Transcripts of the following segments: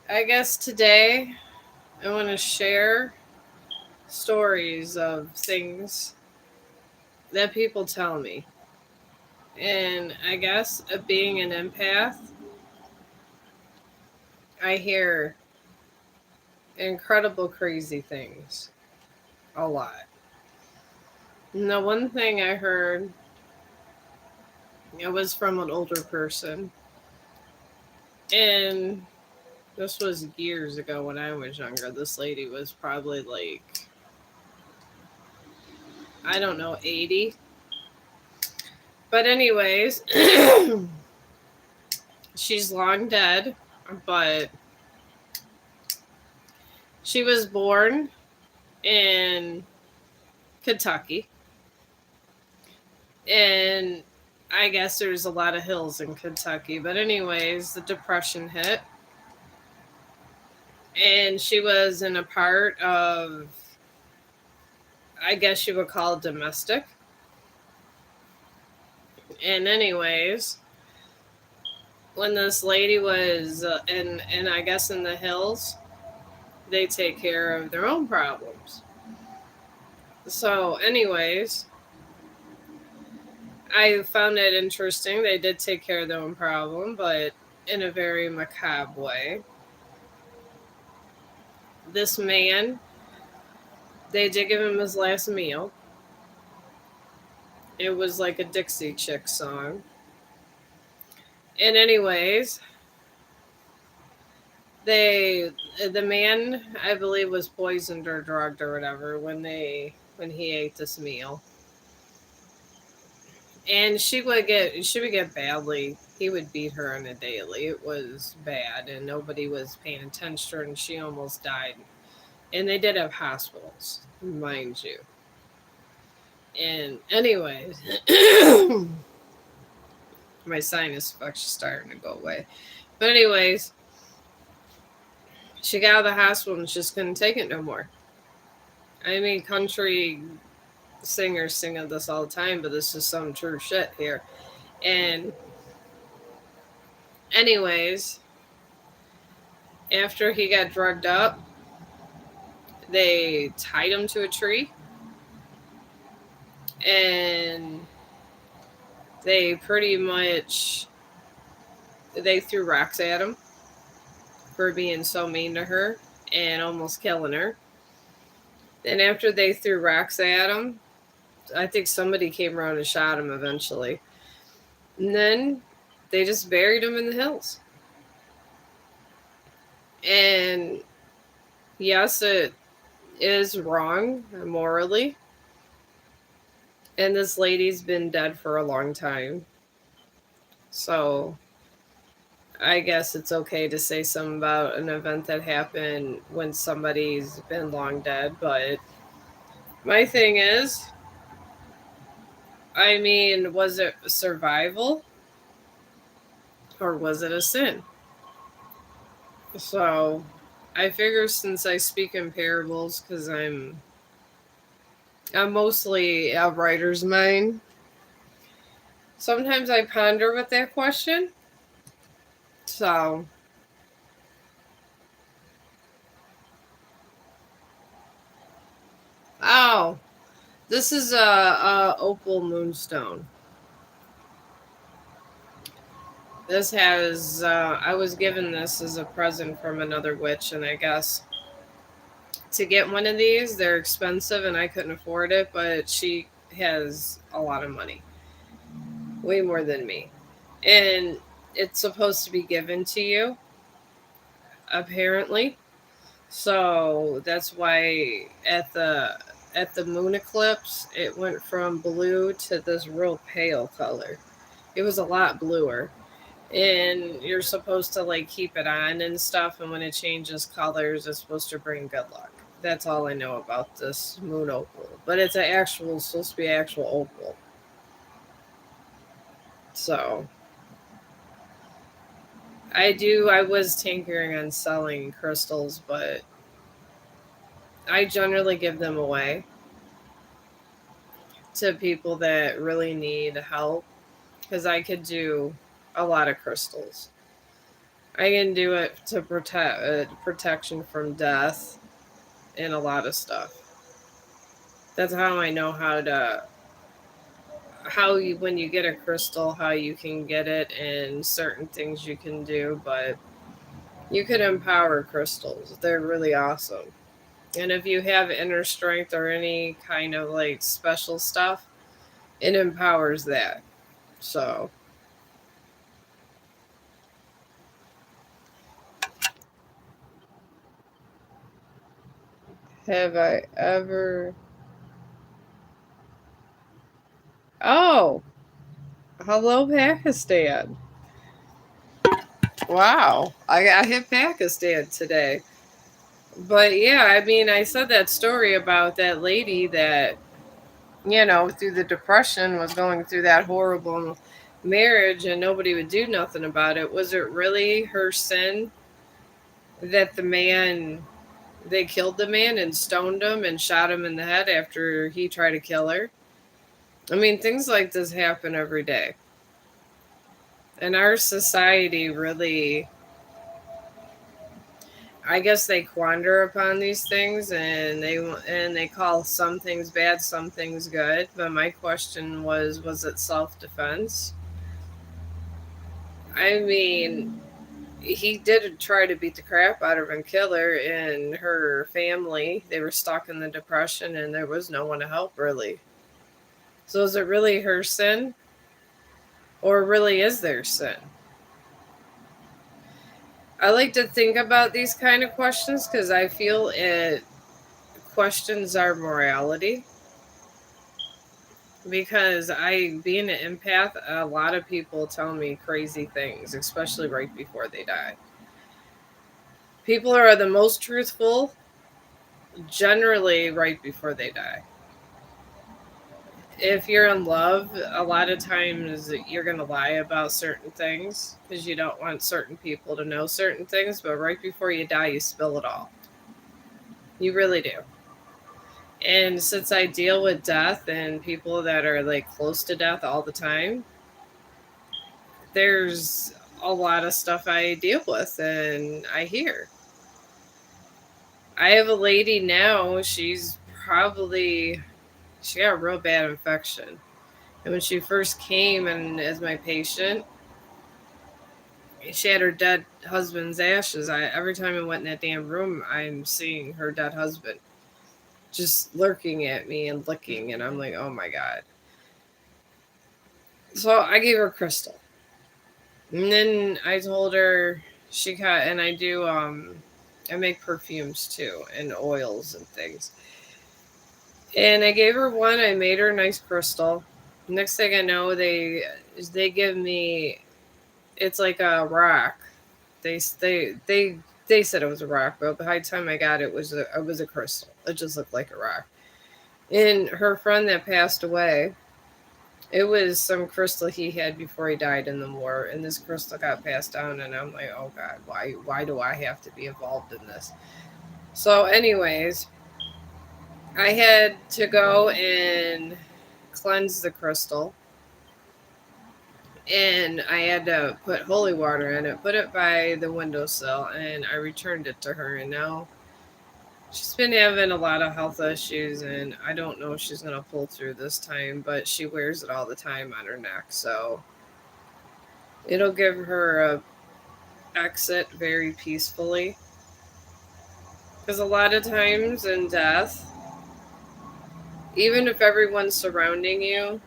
I guess today I want to share stories of things that people tell me. And I guess being an empath, I hear incredible crazy things a lot. And the one thing I heard, it was from an older person. And this was years ago when I was younger. This lady was probably like, I don't know, 80. But, anyways, she's long dead, but she was born in Kentucky. And I guess there's a lot of hills in Kentucky. But, anyways, the Depression hit. And she was in a part of, I guess you would call it domestic. And, anyways, when this lady was in I guess in the hills, they take care of their own problems. So, anyways, I found it interesting. They did take care of their own problem, but in a very macabre way. This man, they did give him his last meal. It was like a Dixie Chick song. And, anyways, they the man, I believe, was poisoned or drugged or whatever when he ate this meal. And she would get badly. He would beat her on a daily. It was bad, and nobody was paying attention to her, and she almost died. And they did have hospitals, mind you. And, anyways, my sinus infection's starting to go away. But, anyways, she got out of the hospital and just couldn't take it no more. I mean, country singers sing of this all the time, but this is some true shit here. And, anyways, after he got drugged up, they tied him to a tree and they pretty much they threw rocks at him for being so mean to her and almost killing her. And after they threw rocks at him, I think somebody came around and shot him eventually. And then they just buried him in the hills. And yes, it is wrong morally. And this lady's been dead for a long time. So I guess it's okay to say something about an event that happened when somebody's been long dead. But my thing is, I mean, was it survival or was it a sin? So I figure since I speak in parables, because I'm mostly a writer's mind, sometimes I ponder with that question. So, oh, this is a opal moonstone. This has I was given this as a present from another witch, and I guess to get one of these, they're expensive, and I couldn't afford it. But she has a lot of money, way more than me, and it's supposed to be given to you, apparently. So that's why at the moon eclipse, it went from blue to this real pale color. It was a lot bluer, and you're supposed to like keep it on and stuff, and when it changes colors it's supposed to bring good luck. That's all I know about this moon opal, but it's supposed to be actual opal. So I was tinkering on selling crystals, but I generally give them away to people that really need help, because I could do a lot of crystals. I can do it to protect protection from death and a lot of stuff. That's how I know how you when you get a crystal, how you can get it and certain things you can do, but you can empower crystals. They're really awesome. And if you have inner strength or any kind of like special stuff, it empowers that. So, have I ever? Oh, hello, Pakistan. Wow, I hit Pakistan today. But yeah, I mean, I said that story about that lady that, through the depression was going through that horrible marriage and nobody would do nothing about it. Was it really her sin that they killed the man and stoned him and shot him in the head after he tried to kill her? I mean, things like this happen every day. And our society really, I guess they quander upon these things and they call some things bad, some things good. But my question was it self-defense? I mean, he did try to beat the crap out of her and kill her and her family. They were stuck in the depression and there was no one to help really. So is it really her sin or really is their sin? I like to think about these kind of questions because I feel it questions our morality. Because I, being an empath, a lot of people tell me crazy things, especially right before they die. People are the most truthful generally right before they die. If you're in love, a lot of times you're going to lie about certain things because you don't want certain people to know certain things, but right before you die, you spill it all. You really do. And since I deal with death and people that are like close to death all the time, there's a lot of stuff I deal with and I hear. I have a lady now, she got a real bad infection. And when she first came and as my patient, she had her dead husband's ashes. Every time I went in that damn room, I'm seeing her dead husband just lurking at me and licking, and I'm like, oh my god. So I gave her crystal, and then I told her she got, and I make perfumes too and oils and things. And I gave her one. I made her a nice crystal. Next thing I know, they give me, it's like a rock. They they they they said it was a rock, but by the time I got it, it was a crystal. It just looked like a rock. And her friend that passed away, it was some crystal he had before he died in the war, and this crystal got passed down. And I'm like, oh god, why do I have to be involved in this? So, anyways, I had to go and cleanse the crystal, and I had to put holy water in it, put it by the windowsill, and I returned it to her. And now she's been having a lot of health issues, and I don't know if she's going to pull through this time, but she wears it all the time on her neck. So it'll give her a exit very peacefully. Because a lot of times in death, even if everyone's surrounding you,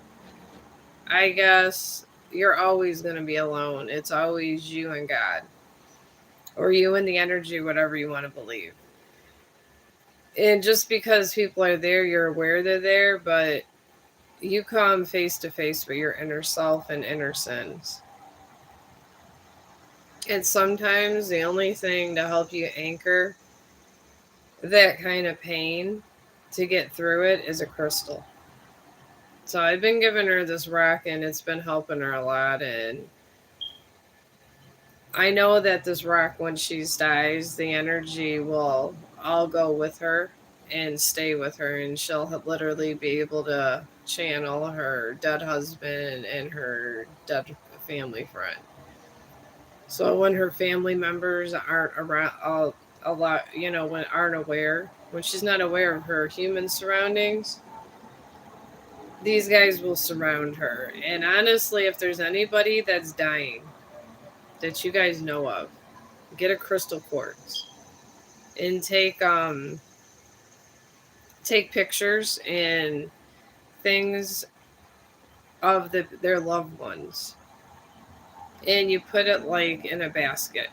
I guess you're always going to be alone. It's always you and God, or you and the energy, whatever you want to believe. And just because people are there, you're aware they're there, but you come face to face with your inner self and inner sins. And sometimes the only thing to help you anchor that kind of pain to get through it is a crystal. So I've been giving her this rock and it's been helping her a lot. And I know that this rock, when she dies, the energy will all go with her and stay with her, and she'll literally be able to channel her dead husband and her dead family friend. So when her family members aren't around, a lot, when aren't aware, when she's not aware of her human surroundings, these guys will surround her. And honestly, if there's anybody that's dying that you guys know of, get a crystal quartz and take pictures and things of their loved ones, and you put it like in a basket.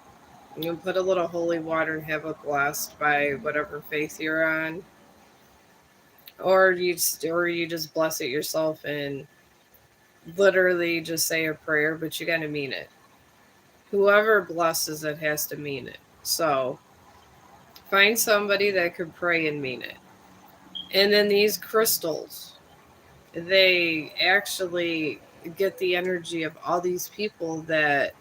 You put a little holy water and have it blessed by whatever faith you're on, or you just bless it yourself and literally just say a prayer, but you got to mean it. Whoever blesses it has to mean it. So find somebody that could pray and mean it. And then these crystals, they actually get the energy of all these people that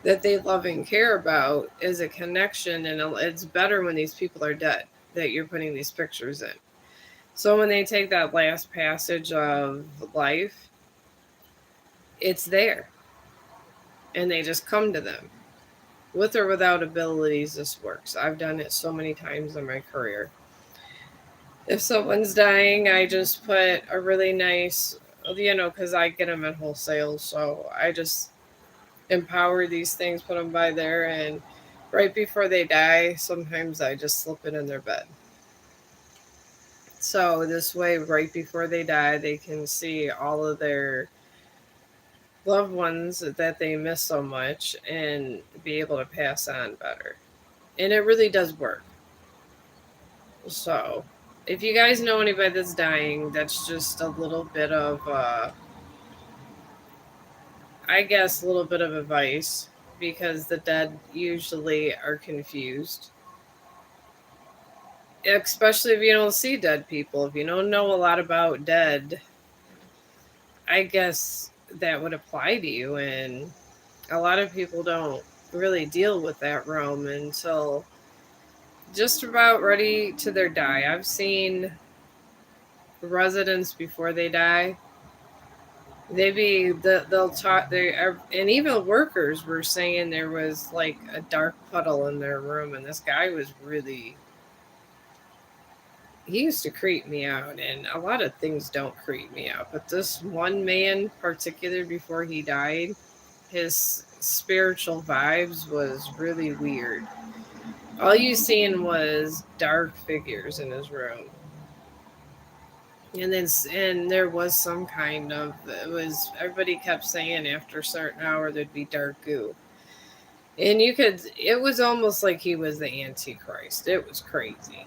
they love and care about as a connection, and it's better when these people are dead that you're putting these pictures in. So when they take that last passage of life, it's there, and they just come to them. With or without abilities, this works. I've done it so many times in my career. If someone's dying, I just put a really nice, because I get them at wholesale, so I just empower these things, put them by there, and right before they die, sometimes I just slip it in their bed. So this way, right before they die, they can see all of their loved ones that they miss so much and be able to pass on better. And it really does work. So if you guys know anybody that's dying, that's just a little bit of, I guess, a little bit of advice, because the dead usually are confused, especially if you don't see dead people. If you don't know a lot about dead, I guess that would apply to you. And a lot of people don't really deal with that realm until just about ready to their die. I've seen residents before they die. They'll talk and even workers were saying there was like a dark puddle in their room, and this guy was really, he used to creep me out, and a lot of things don't creep me out, but this one man particular, before he died, his spiritual vibes was really weird. All you seen was dark figures in his room, and there was some kind of, it was, everybody kept saying after a certain hour there'd be dark goo, and it was almost like he was the Antichrist. It was crazy.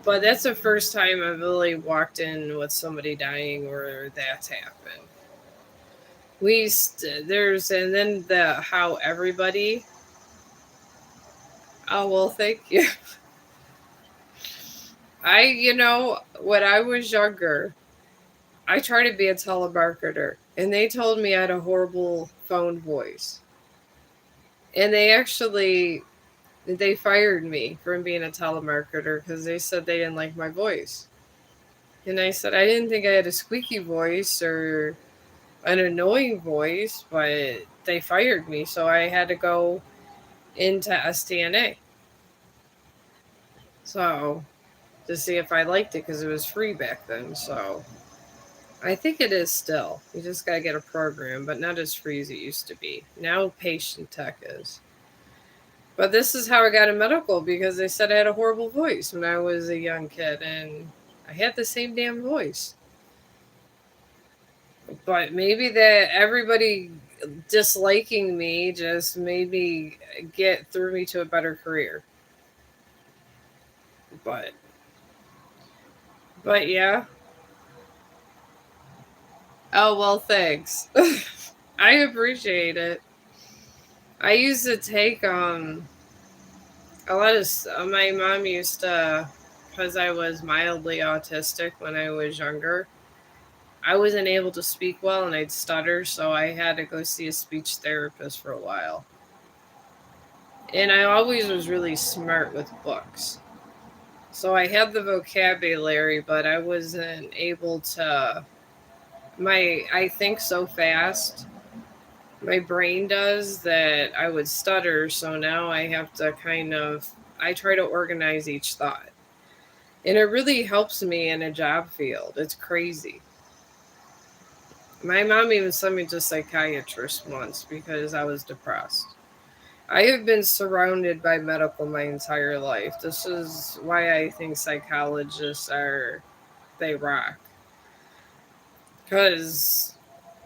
But that's the first time I've really walked in with somebody dying where that's happened. There's, and then how everybody, oh well, thank you. When I was younger, I tried to be a telemarketer, and they told me I had a horrible phone voice. And they fired me from being a telemarketer because they said they didn't like my voice. And I said I didn't think I had a squeaky voice or an annoying voice, but they fired me, so I had to go into SDNA. So to see if I liked it, because it was free back then. So I think it is still. You just gotta get a program, but not as free as it used to be. Now patient tech is. But this is how I got a medical, because they said I had a horrible voice when I was a young kid, and I had the same damn voice. But maybe that everybody disliking me just made me get through me to a better career. But yeah. Oh well, thanks. I appreciate it. I used to take a lot of my mom used to, because I was mildly autistic when I was younger. I wasn't able to speak well and I'd stutter, so I had to go see a speech therapist for a while. And I always was really smart with books. So I had the vocabulary, but I wasn't able to, I think so fast my brain does that I would stutter. So now I have to I try to organize each thought. And it really helps me in a job field. It's crazy. My mom even sent me to a psychiatrist once because I was depressed. I have been surrounded by medical my entire life. This is why I think they rock. Because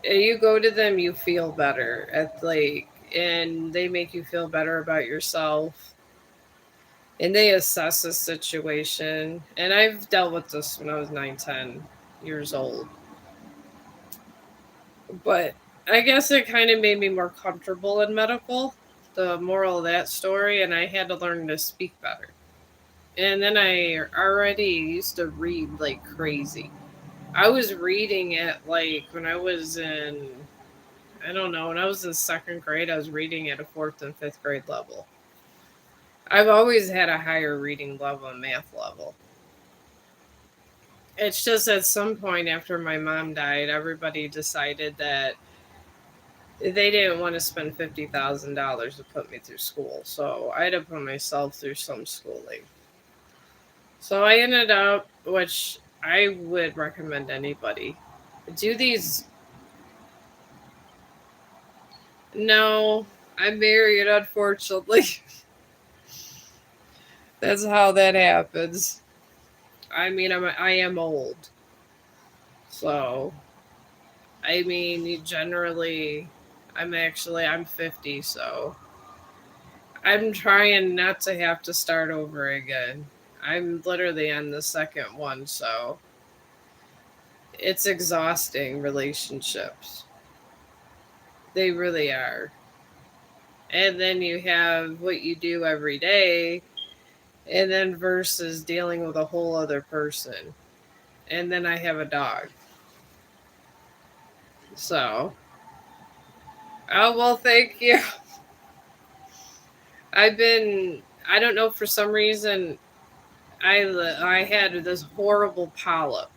you go to them, you feel better and they make you feel better about yourself. And they assess the situation. And I've dealt with this when I was 9, 10 years old. But I guess it kind of made me more comfortable in medical, the moral of that story, and I had to learn to speak better. And then I already used to read like crazy. I was reading at when I was I don't know, when I was in second grade, I was reading at a fourth and fifth grade level. I've always had a higher reading level and math level. It's just at some point after my mom died, everybody decided that they didn't want to spend $50,000 to put me through school. So I had to put myself through some schooling. So I ended up, which I would recommend anybody do these. No, I'm married, unfortunately. That's how that happens. I mean, I am old. So, I mean, generally, I'm 50, so I'm trying not to have to start over again. I'm literally on the second one, so it's exhausting relationships. They really are. And then you have what you do every day, and then versus dealing with a whole other person. And then I have a dog. So, oh, well, thank you. I don't know, for some reason, I had this horrible polyp.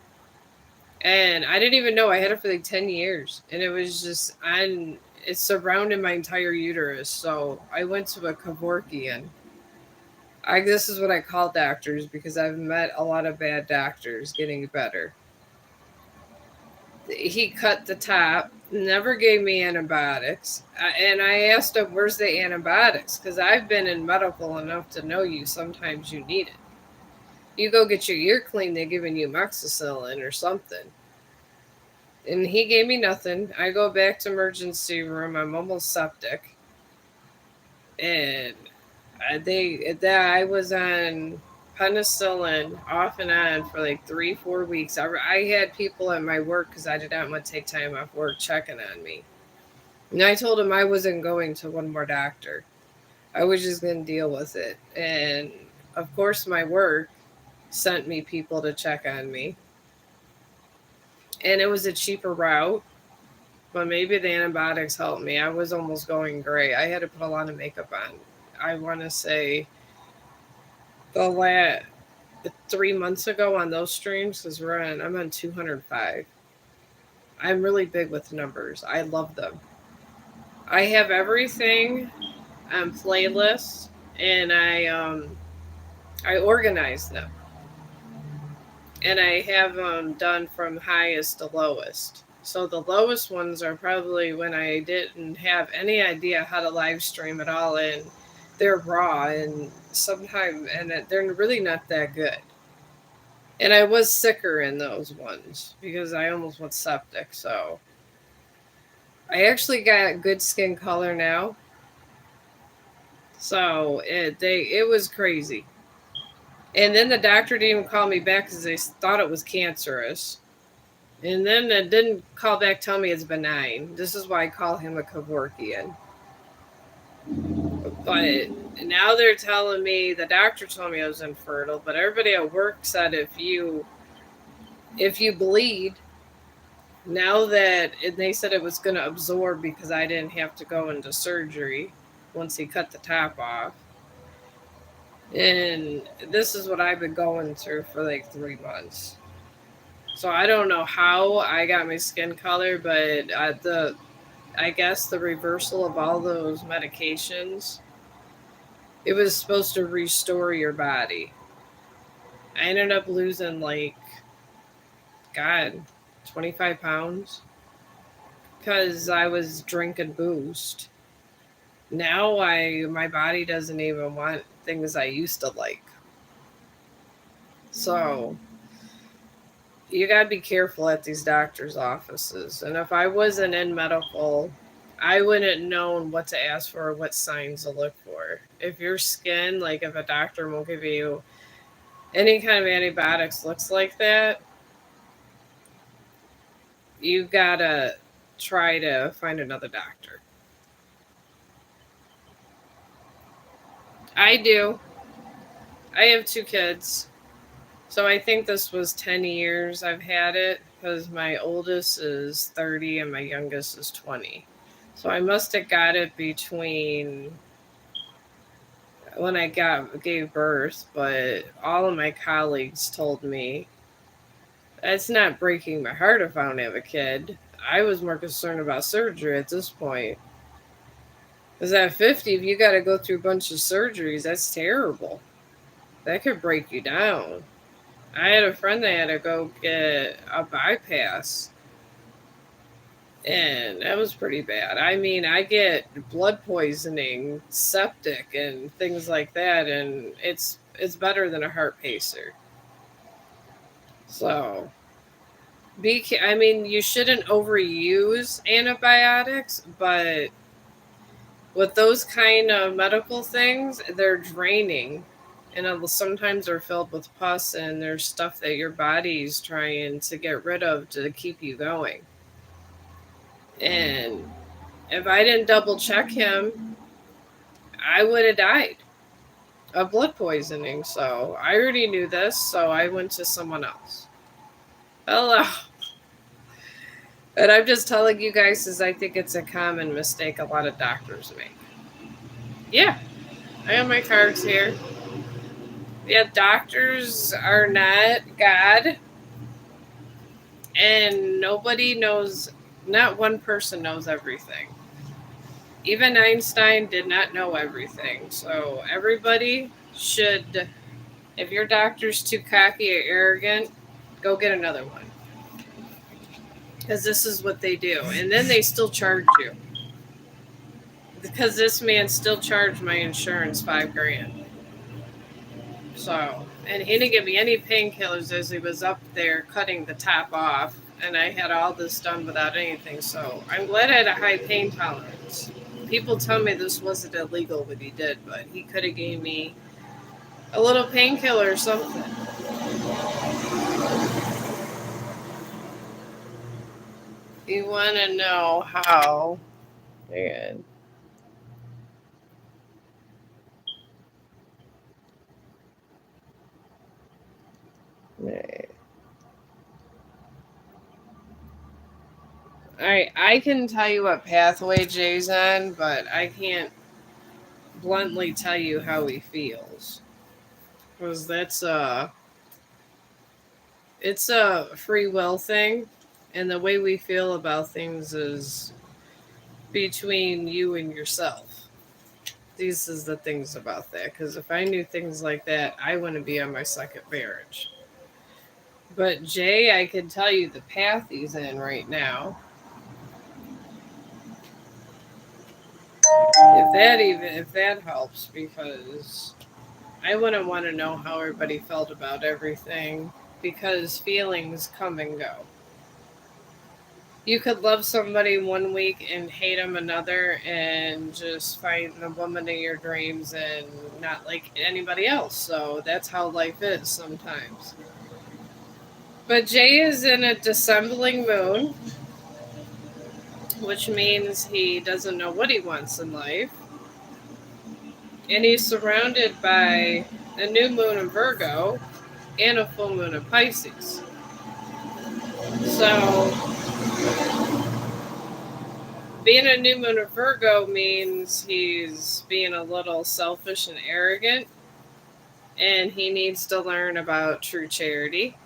And I didn't even know I had it for like 10 years. And it was just, it surrounded my entire uterus. So I went to a Kevorkian. This is what I call doctors because I've met a lot of bad doctors getting better. He cut the top, never gave me antibiotics. And I asked him, "Where's the antibiotics?" Because I've been in medical enough to know sometimes you need it. You go get your ear cleaned, they're giving you moxicillin or something. And he gave me nothing. I go back to emergency room. I'm almost septic, and I was on penicillin off and on for like 3 4 weeks. I had people at my work because I did not want to take time off work checking on me, and I told him I wasn't going to one more doctor. I was just going to deal with it, and of course my work sent me people to check on me, and it was a cheaper route. But maybe the antibiotics helped me. I was almost going gray. I had to put a lot of makeup on. I want to say the last 3 months ago on those streams because I'm on 205. I'm really big with numbers. I love them. I have everything on playlists, and I organize them, and I have them done from highest to lowest. So the lowest ones are probably when I didn't have any idea how to live stream at all, and they're raw, and sometimes they're really not that good. And I was sicker in those ones because I almost went septic. So I actually got good skin color now. So it was crazy. And then the doctor didn't even call me back because they thought it was cancerous. And then it didn't call back, tell me it's benign. This is why I call him a Kevorkian. But now they're telling me, the doctor told me I was infertile, but everybody at work said if you bleed, now that they said it was going to absorb because I didn't have to go into surgery once he cut the top off. And this is what I've been going through for like 3 months. So I don't know how I got my skin color, but I guess the reversal of all those medications, it was supposed to restore your body. I ended up losing like, God, 25 pounds because I was drinking Boost. Now my body doesn't even want things I used to like. So you got to be careful at these doctors' offices. And if I wasn't in medical, I wouldn't known what to ask for or what signs to look for. If your skin, like if a doctor won't give you any kind of antibiotics looks like that, you gotta try to find another doctor. I do. I have two kids. So I think this was 10 years I've had it because my oldest is 30 and my youngest is 20. So I must have got it between when I gave birth, but all of my colleagues told me it's not breaking my heart if I don't have a kid. I was more concerned about surgery at this point. Because at 50, if you got to go through a bunch of surgeries, that's terrible. That could break you down. I had a friend that had to go get a bypass, and that was pretty bad. I mean, I get blood poisoning, septic, and things like that, and it's better than a heart pacer. So, I mean, you shouldn't overuse antibiotics, but with those kind of medical things, they're draining. And sometimes they're filled with pus, and there's stuff that your body's trying to get rid of to keep you going. And if I didn't double check him, I would have died of blood poisoning. So I already knew this, so I went to someone else. Hello. And I'm just telling you guys, as I think it's a common mistake a lot of doctors make. Yeah, I have my cards here. Yeah, doctors are not God, and nobody knows, not one person knows everything. Even Einstein did not know everything. So everybody should, if your doctor's too cocky or arrogant, go get another one. Because this is what they do. And then they still charge you. Because this man still charged my insurance $5,000. So, and he didn't give me any painkillers as he was up there cutting the top off. And I had all this done without anything. So I'm glad I had a high pain tolerance. People tell me this wasn't illegal what he did, but he could have gave me a little painkiller or something. You want to know how? Man. Alright, I can tell you what pathway Jay's on, but I can't bluntly tell you how he feels. Because it's a free will thing, and the way we feel about things is between you and yourself. These is the things about that, because if I knew things like that, I wouldn't be on my second marriage. But Jay, I can tell you the path he's in right now. If that helps, because I wouldn't want to know how everybody felt about everything, because feelings come and go. You could love somebody one week and hate them another, and just find the woman of your dreams and not like anybody else. So that's how life is sometimes. But Jay is in a dissembling moon, which means he doesn't know what he wants in life. And he's surrounded by a new moon in Virgo and a full moon in Pisces. So being a new moon in Virgo means he's being a little selfish and arrogant, and he needs to learn about true charity.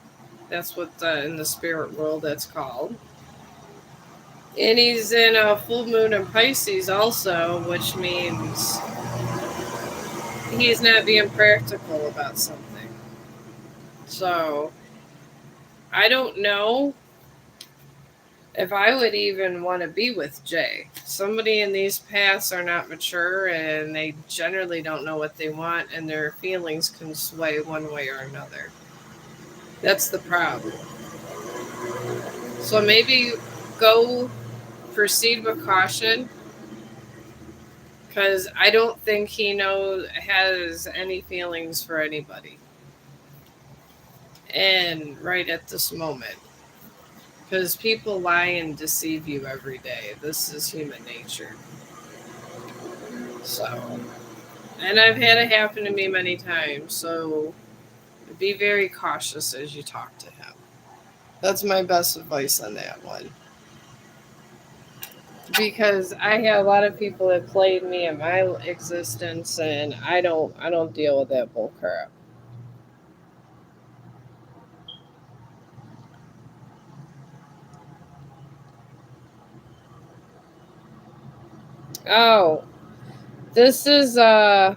That's what in the spirit world that's called. And he's in a full moon in Pisces also, which means he's not being practical about something. So I don't know if I would even want to be with Jay. Somebody in these paths are not mature and they generally don't know what they want, and their feelings can sway one way or another. That's the problem. So maybe go proceed with caution, because I don't think he has any feelings for anybody. And right at this moment, because people lie and deceive you every day. This is human nature. So, and I've had it happen to me many times. So be very cautious as you talk to him. That's my best advice on that one. Because I had a lot of people that played me in my existence, and I don't deal with that bull crap. Oh, this is my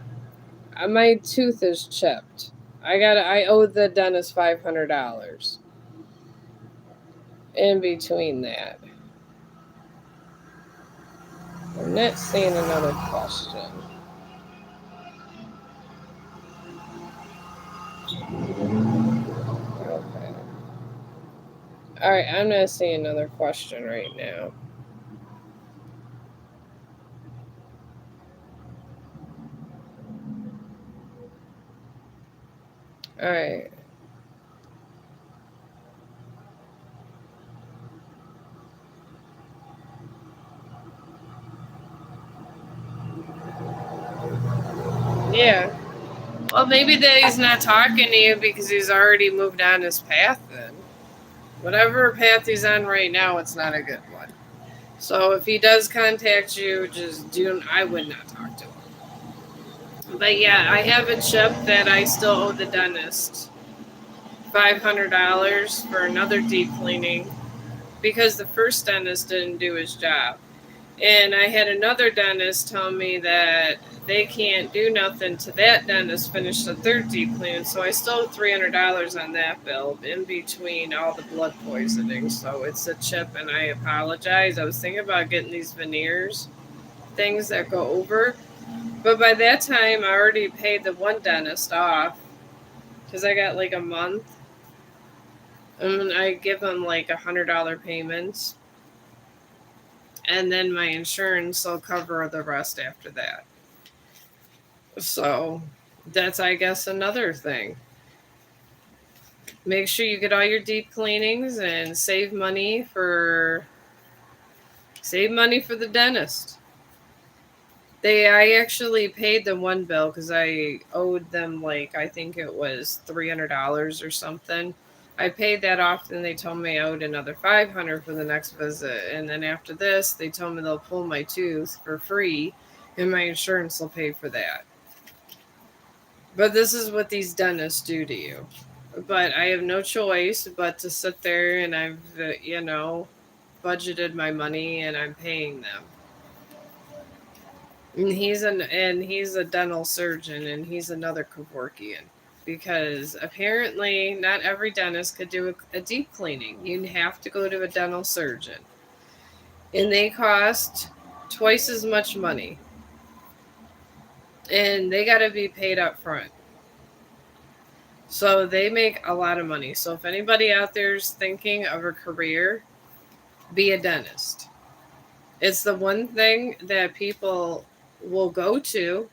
tooth is chipped. I owe the dentist $500 in between that. I'm not seeing another question. Okay. All right, I'm not seeing another question right now. All right. Yeah. Well, maybe that he's not talking to you because he's already moved on his path then. Whatever path he's on right now, it's not a good one. So if he does contact you, I would not talk to him. But yeah, I have a chip that I still owe the dentist $500 for another deep cleaning because the first dentist didn't do his job. And I had another dentist tell me that they can't do nothing to that dentist finish the third deep cleaning. So I still owe $300 on that bill in between all the blood poisoning. So it's a chip, and I apologize. I was thinking about getting these veneers things that go over, but by that time I already paid the one dentist off because I got like a month, and I give them like $100 payments, and then my insurance will cover the rest after that. So that's, I guess, another thing. Make sure you get all your deep cleanings and save money for the dentist. I actually paid the one bill because I owed them, like, I think it was $300 or something. I paid that off, and they told me I owed another $500 for the next visit. And then after this, they told me they'll pull my tooth for free, and my insurance will pay for that. But this is what these dentists do to you. But I have no choice but to sit there, and I've, budgeted my money, and I'm paying them. And he's a dental surgeon, and he's another Kevorkian, because apparently not every dentist could do a deep cleaning. You have to go to a dental surgeon, and they cost twice as much money, and they got to be paid up front. So they make a lot of money. So if anybody out there is thinking of a career, be a dentist. It's the one thing that people will go to,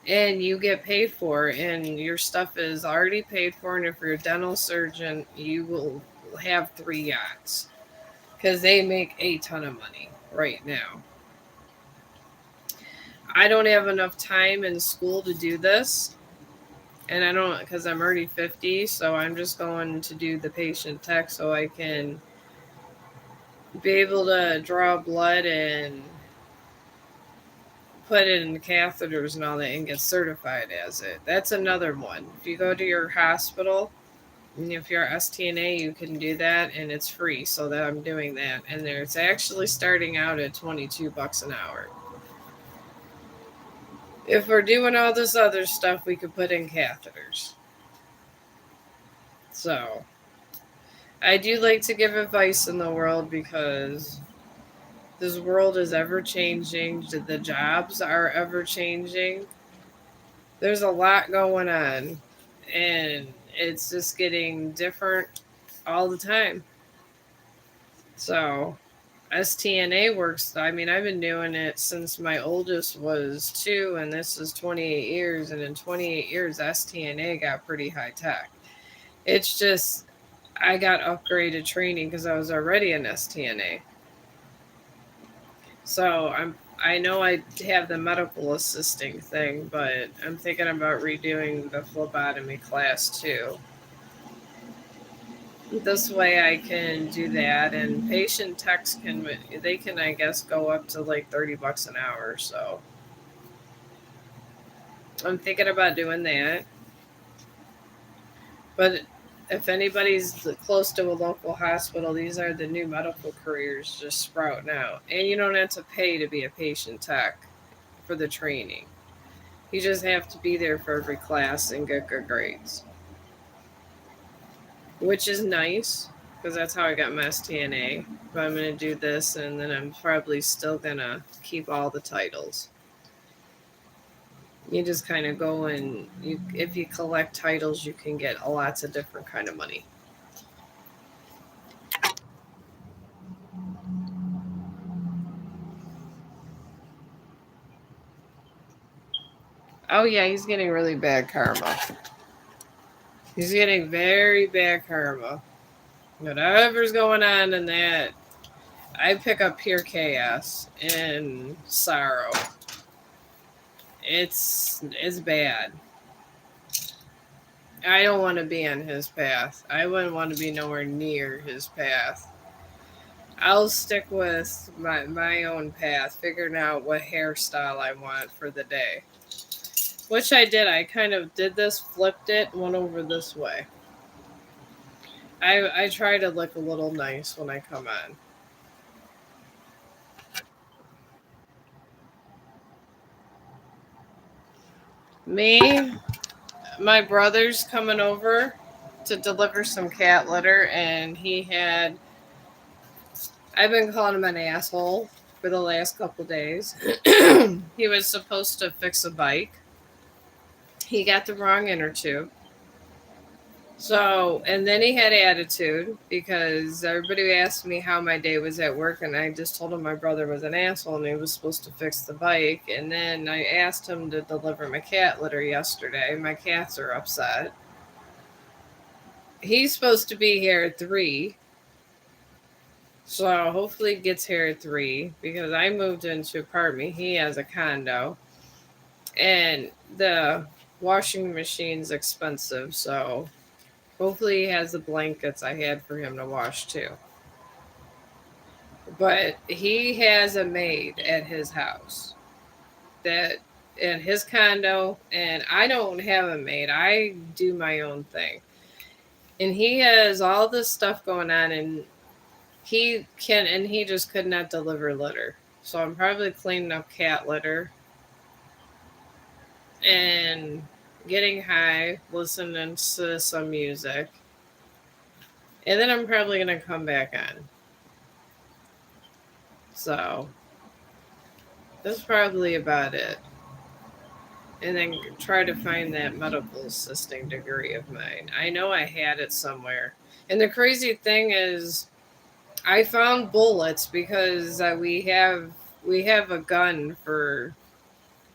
and you get paid for, and your stuff is already paid for. And if you're a dental surgeon, you will have three yachts because they make a ton of money right now. I don't have enough time in school to do this, and I don't, because I'm already 50, so I'm just going to do the patient tech so I can be able to draw blood and put it in catheters and all that and get certified as it. That's another one. If you go to your hospital, And if you're STNA, you can do that, and it's free. So that I'm doing that, and it's actually starting out at $22 an hour. If we're doing all this other stuff, we could put in catheters. So I do like to give advice in the world because this world is ever changing. The jobs are ever changing. There's a lot going on, and it's just getting different all the time. So STNA works. I mean, I've been doing it since my oldest was 2, and this is 28 years. And in 28 years, STNA got pretty high tech. It's just, I got upgraded training because I was already an STNA. So I know I have the medical assisting thing, but I'm thinking about redoing the phlebotomy class too. This way I can do that, and patient techs can I guess go up to like $30 an hour. So I'm thinking about doing that. But if anybody's close to a local hospital, these are the new medical careers just sprouting out, and you don't have to pay to be a patient tech for the training. You just have to be there for every class and get good grades, which is nice because that's how I got my STNA. But I'm going to do this, and then I'm probably still going to keep all the titles. You just kind of go and if you collect titles, you can get lots of different kind of money. Oh yeah, he's getting really bad karma. He's getting very bad karma. Whatever's going on in that, I pick up pure chaos and sorrow. It's bad. I don't want to be on his path. I wouldn't want to be nowhere near his path. I'll stick with my own path, figuring out what hairstyle I want for the day. Which I did. I kind of did this, flipped it, went over this way. I try to look a little nice when I come on. Me, my brother's coming over to deliver some cat litter, and I've been calling him an asshole for the last couple days. He was supposed to fix a bike. He got the wrong inner tube. So, and then he had attitude because everybody asked me how my day was at work, and I just told him my brother was an asshole and he was supposed to fix the bike. And then I asked him to deliver my cat litter yesterday. My cats are upset. He's supposed to be here at 3. So hopefully he gets here at 3 because I moved into an apartment. He has a condo. And the washing machine's expensive, so hopefully he has the blankets I had for him to wash too. But he has a maid at his house that in his condo, and I don't have a maid. I do my own thing. And he has all this stuff going on, and he just could not deliver litter. So I'm probably cleaning up cat litter and getting high, listening to some music. And then I'm probably going to come back on. So that's probably about it. And then try to find that medical assisting degree of mine. I know I had it somewhere. And the crazy thing is, I found bullets because we have a gun for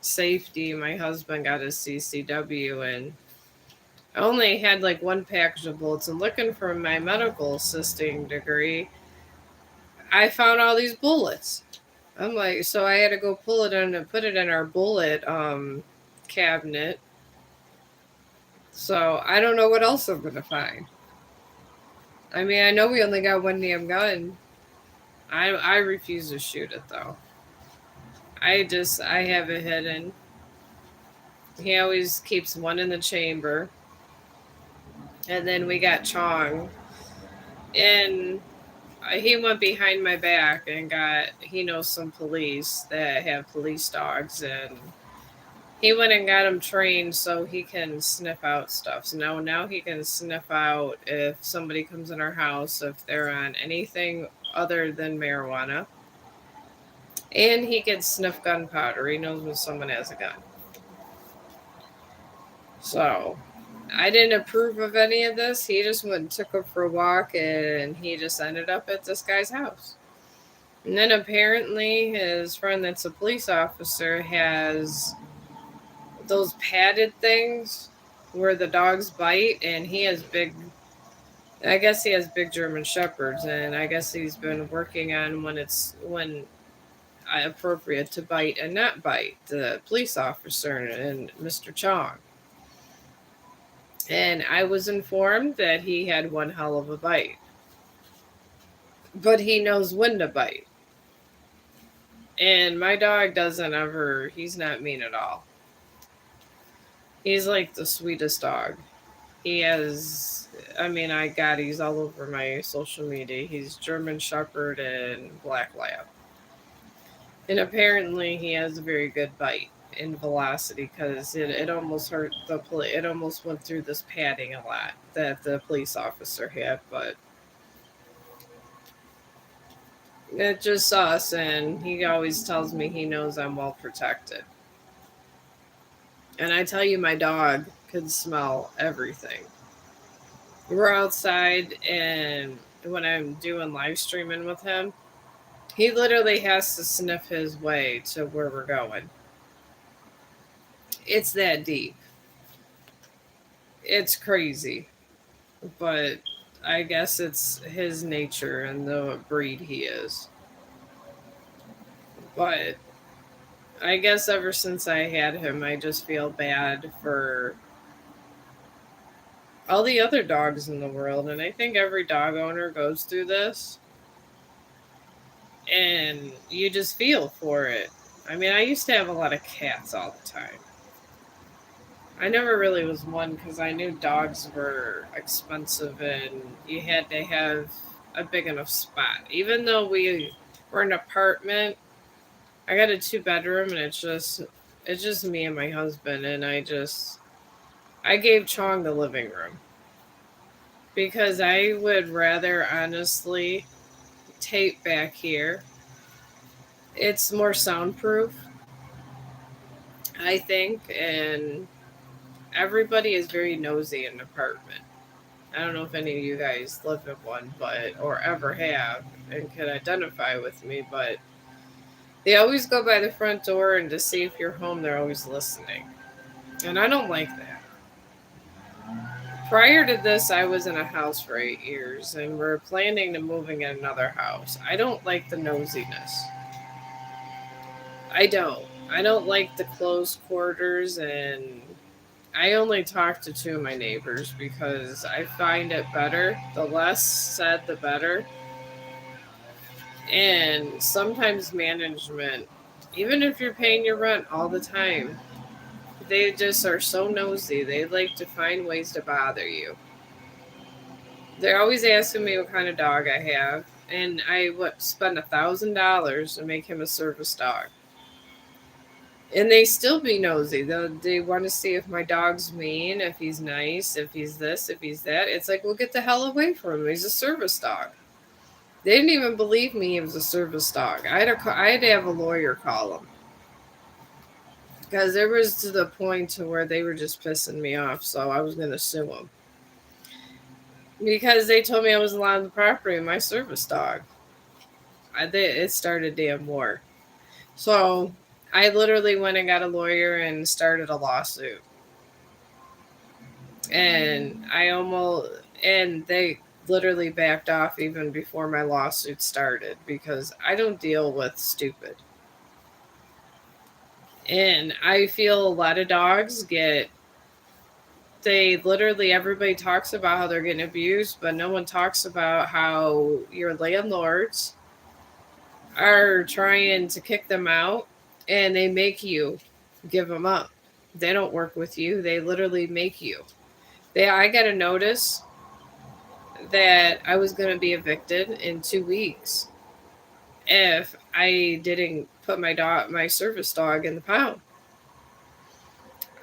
safety. My husband got his CCW, and I only had like one package of bullets. And looking for my medical assisting degree, I found all these bullets. I'm like, so I had to go pull it in and put it in our bullet cabinet. So I don't know what else I'm gonna find. I mean, I know we only got one damn gun. I refuse to shoot it though. I have it hidden. He always keeps one in the chamber. And then we got Chong, and he went behind my back and he knows some police that have police dogs, and he went and got him trained so he can sniff out stuff. So now he can sniff out if somebody comes in our house, if they're on anything other than marijuana. And he can sniff gunpowder. He knows when someone has a gun. So I didn't approve of any of this. He just went and took him for a walk, and he just ended up at this guy's house. And then apparently his friend that's a police officer has those padded things where the dogs bite, and he has big, I guess he has big German shepherds, and I guess he's been working on when appropriate to bite and not bite the police officer and Mr. Chong. And I was informed that he had one hell of a bite, but he knows when to bite. And my dog doesn't ever, he's not mean at all. He's like the sweetest dog. He has, I mean, he's all over my social media. He's German Shepherd and Black Lab. And apparently he has a very good bite in velocity because it almost hurt it almost went through this padding a lot that the police officer had, but it's just us, and he always tells me he knows I'm well protected. And I tell you, my dog could smell everything. We're outside, and when I'm doing live streaming with him, he literally has to sniff his way to where we're going. It's that deep. It's crazy. But I guess it's his nature and the breed he is. But I guess ever since I had him, I just feel bad for all the other dogs in the world. And I think every dog owner goes through this. And you just feel for it. I mean, I used to have a lot of cats all the time. I never really was one because I knew dogs were expensive and you had to have a big enough spot. Even though we were an apartment, I got a 2 bedroom, and it's just me and my husband, and I gave Chong the living room because I would rather honestly tape back here. It's more soundproof, I think, and everybody is very nosy in an apartment. I don't know if any of you guys live in one, but or ever have and can identify with me, but they always go by the front door, and to see if you're home, they're always listening. And I don't like that. Prior to this, I was in a house for 8 years, and we're planning to moving in another house. I don't like the nosiness. I don't. I don't like the closed quarters, and I only talk to 2 of my neighbors because I find it better. The less said, the better. And sometimes management, even if you're paying your rent all the time, they just are so nosy. They like to find ways to bother you. They're always asking me what kind of dog I have, and I would spend $1,000 to make him a service dog. And they still be nosy. They want to see if my dog's mean, if he's nice, if he's this, if he's that. It's like, well, get the hell away from him. He's a service dog. They didn't even believe me he was a service dog. I had to have a lawyer call him because it was to the point to where they were just pissing me off. So I was going to sue them because they told me I was allowed on the property of my service dog. It started damn war. So I literally went and got a lawyer and started a lawsuit. And they literally backed off even before my lawsuit started because I don't deal with stupid. And I feel a lot of dogs everybody talks about how they're getting abused, but no one talks about how your landlords are trying to kick them out, and they make you give them up. They don't work with you, they literally make you. I got a notice that I was going to be evicted in 2 weeks if I didn't put my service dog in the pound.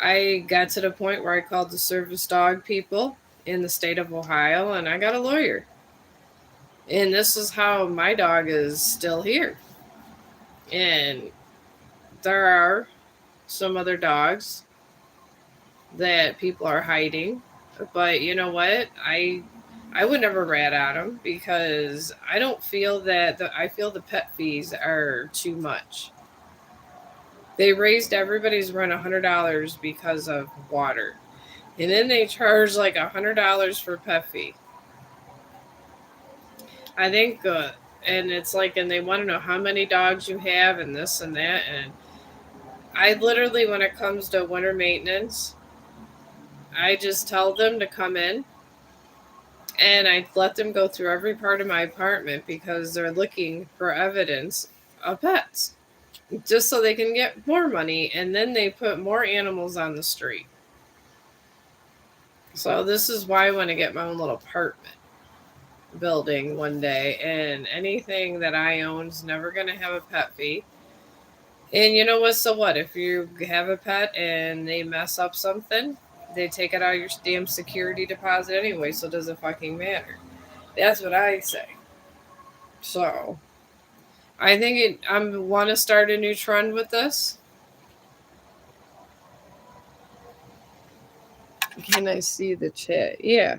I got to the point where I called the service dog people in the state of Ohio and I got a lawyer. And this is how my dog is still here. And there are some other dogs that people are hiding, but you know what? I would never rat on them because I don't feel that I feel the pet fees are too much. They raised everybody's rent $100 because of water, and then they charge like $100 for pet fee. I think, and it's like, and they want to know how many dogs you have and this and that, and I literally, when it comes to winter maintenance, I just tell them to come in and I let them go through every part of my apartment because they're looking for evidence of pets just so they can get more money and then they put more animals on the street. So this is why I want to get my own little apartment building one day, and anything that I own is never going to have a pet fee. And you know what? So what? If you have a pet and they mess up something, they take it out of your damn security deposit anyway, so it doesn't fucking matter. That's what I say. So I think I want to start a new trend with this. Can I see the chat? Yeah.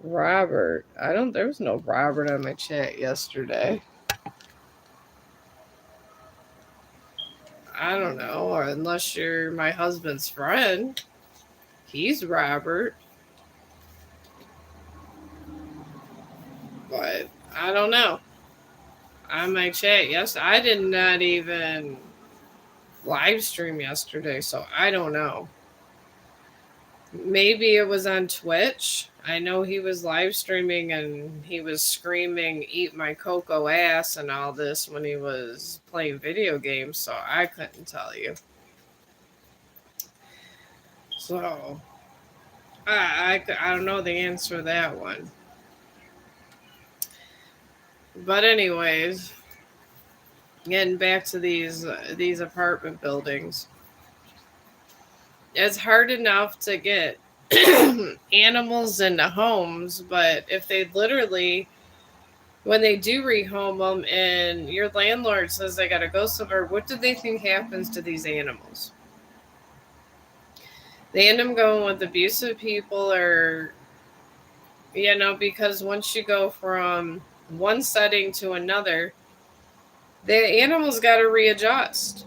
Robert. I don't, there was no Robert on my chat yesterday. I don't know, or unless you're my husband's friend. He's Robert. But I don't know. On my chat, yes, I did not even live stream yesterday, so I don't know. Maybe it was on Twitch. I know he was live streaming and he was screaming, "Eat my cocoa ass," and all this when he was playing video games, so I couldn't tell you. So, I don't know the answer to that one. But, anyways, getting back to these apartment buildings, it's hard enough to get animals into homes, but if they literally, when they do rehome them and your landlord says they got to go somewhere, what do they think happens to these animals? They end up going with abusive people, or, because once you go from one setting to another, the animals got to readjust.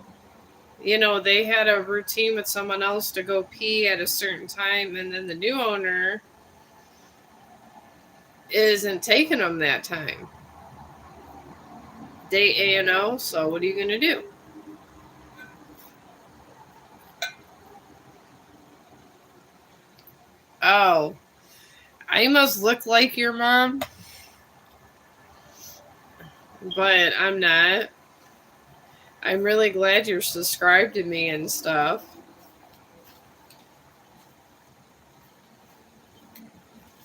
They had a routine with someone else to go pee at a certain time, and then the new owner isn't taking them that time. So what are you going to do? Oh, I must look like your mom, but I'm not. I'm really glad you're subscribed to me and stuff.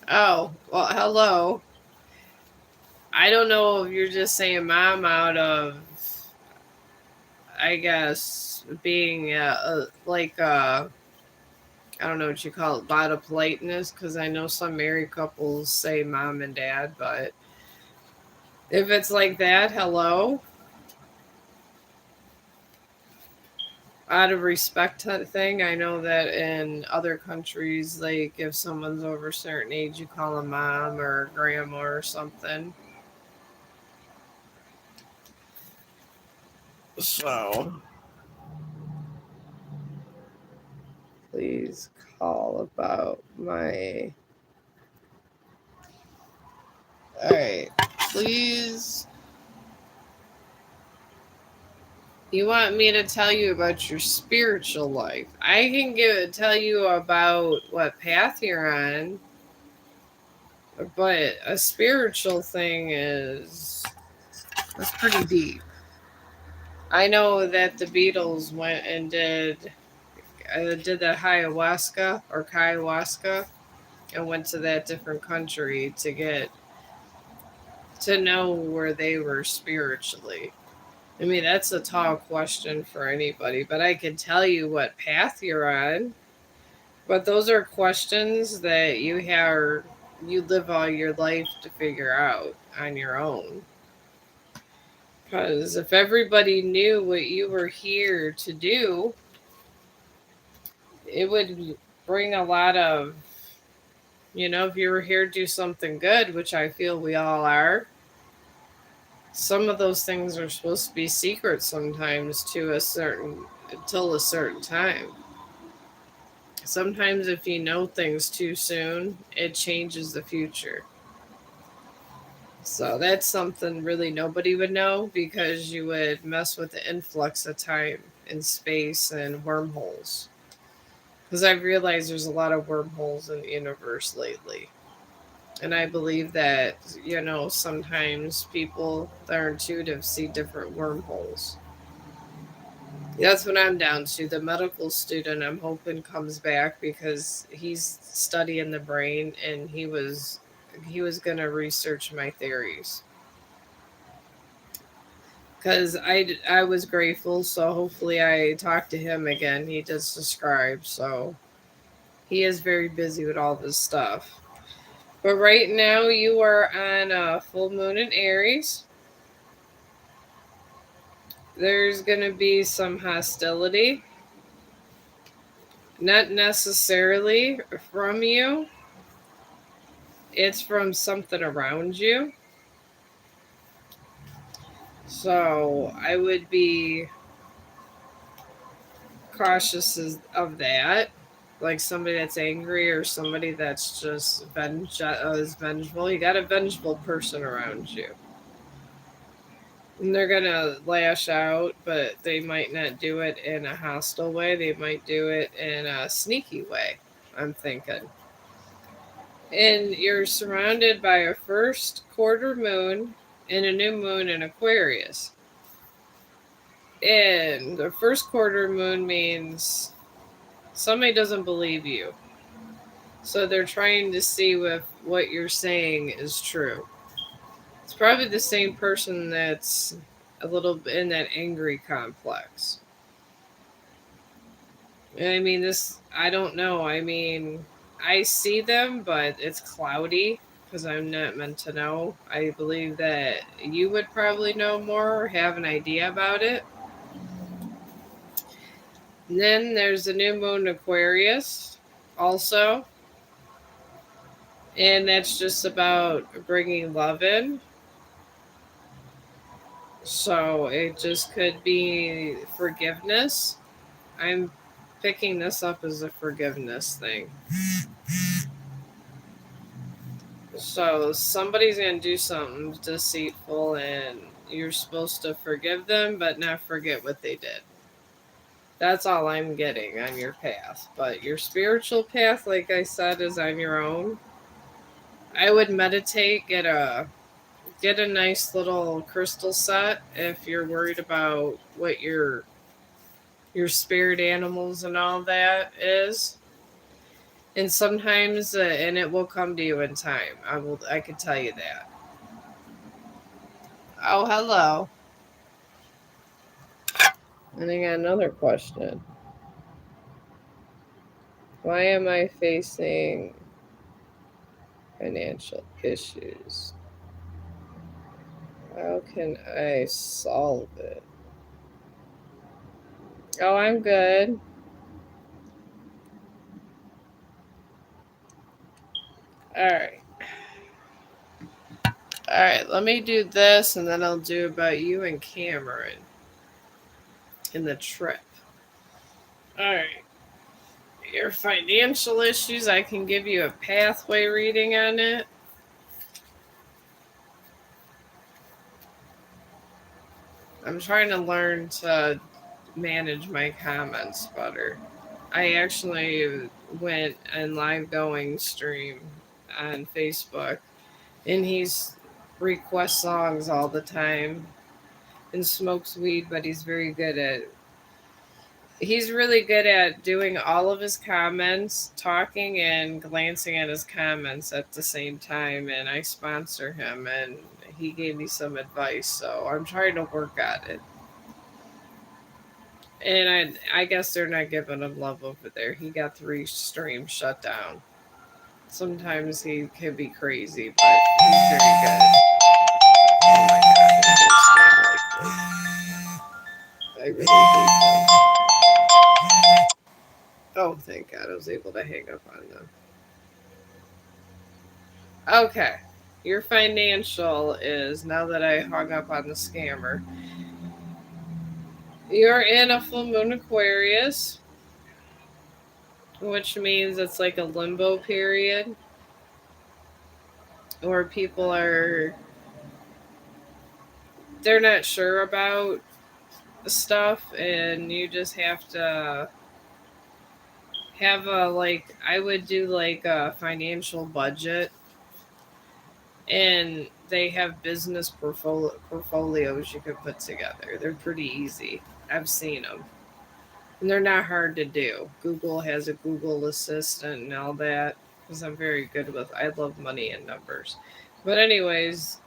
Oh, well, hello. I don't know if you're just saying mom out of, I guess, being I don't know what you call it, out of politeness, because I know some married couples say mom and dad, but if it's like that, hello. Out of respect thing, I know that in other countries, like if someone's over a certain age, you call them mom or grandma or something. So, please call about my. Alright, please. You want me to tell you about your spiritual life? I can tell you about what path you're on. But a spiritual thing is that's pretty deep. I know that the Beatles went and did the ayahuasca or ayahuasca and went to that different country to know where they were spiritually. I mean, that's a tall question for anybody, but I can tell you what path you're on. But those are questions that you live all your life to figure out on your own. Because if everybody knew what you were here to do, it would bring a lot of, if you were here to do something good, which I feel we all are, some of those things are supposed to be secret sometimes until a certain time. Sometimes if you know things too soon, it changes the future. So that's something really nobody would know because you would mess with the influx of time and space and wormholes. Because I've realized there's a lot of wormholes in the universe lately. And I believe that, sometimes people that are intuitive see different wormholes. That's what I'm down to. The medical student I'm hoping comes back because he's studying the brain and he was going to research my theories. Because I was grateful, so hopefully I talk to him again. He does describe, so he is very busy with all this stuff. But right now, you are on a full moon in Aries. There's going to be some hostility, not necessarily from you, it's from something around you. So I would be cautious of that. Like somebody that's angry or somebody that's just is vengeful. You got a vengeful person around you. And they're gonna lash out, but they might not do it in a hostile way. They might do it in a sneaky way, I'm thinking. And you're surrounded by a first quarter moon and a new moon in Aquarius. And the first quarter moon means somebody doesn't believe you. So they're trying to see if what you're saying is true. It's probably the same person that's a little bit in that angry complex. And I mean, I don't know. I mean, I see them, but it's cloudy because I'm not meant to know. I believe that you would probably know more or have an idea about it. And then there's the new moon Aquarius also. And that's just about bringing love in. So it just could be forgiveness. I'm picking this up as a forgiveness thing. So somebody's going to do something deceitful and you're supposed to forgive them but not forget what they did. That's all I'm getting on your path. But your spiritual path, like I said, is on your own. I would meditate, get a nice little crystal set if you're worried about what your spirit animals and all that is. And sometimes and it will come to you in time. I can tell you that. Oh, hello. And I got another question. Why am I facing financial issues? How can I solve it? Oh, I'm good. All right. All right, let me do this and then I'll do about you and Cameron in the trip. All right. Your financial issues, I can give you a pathway reading on it. I'm trying to learn to manage my comments better. I actually went and live going stream on Facebook, and he's requests songs all the time and smokes weed, but he's really good at doing all of his comments, talking and glancing at his comments at the same time. And I sponsor him, and he gave me some advice, so I'm trying to work at it. And I guess they're not giving him love over there. He got 3 streams shut down. Sometimes he can be crazy, but he's very good. Oh my god, I can't stand like this. I really hate them. Oh, thank God I was able to hang up on them. Okay. Your financial is, now that I hung up on the scammer, you're in a full moon Aquarius, which means it's like a limbo period where people they're not sure about stuff, and you just have to have a, like, I would do like a financial budget, and they have business portfolios you can put together. They're pretty easy. I've seen them. And they're not hard to do. Google has a Google Assistant and all that, because I'm very good with, I love money and numbers. But anyways,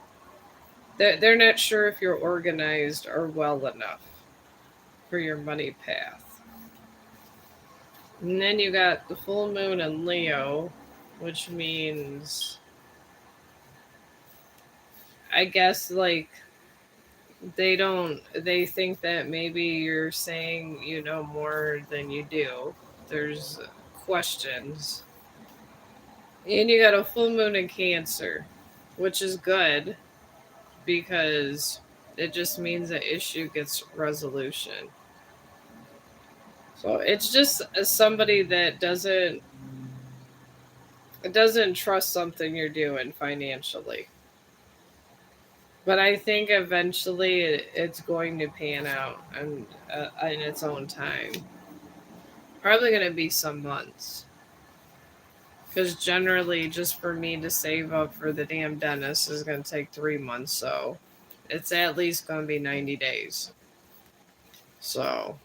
they're not sure if you're organized or well enough for your money path. And then you got the full moon in Leo, which means, I guess, like, they think that maybe you're saying you know more than you do. There's questions. And you got a full moon in Cancer, which is good because it just means the issue gets resolution. So it's just somebody that doesn't trust something you're doing financially. But I think eventually it's going to pan out and in its own time. Probably going to be some months. Because generally, just for me to save up for the damn dentist is going to take 3 months. So it's at least going to be 90 days. So,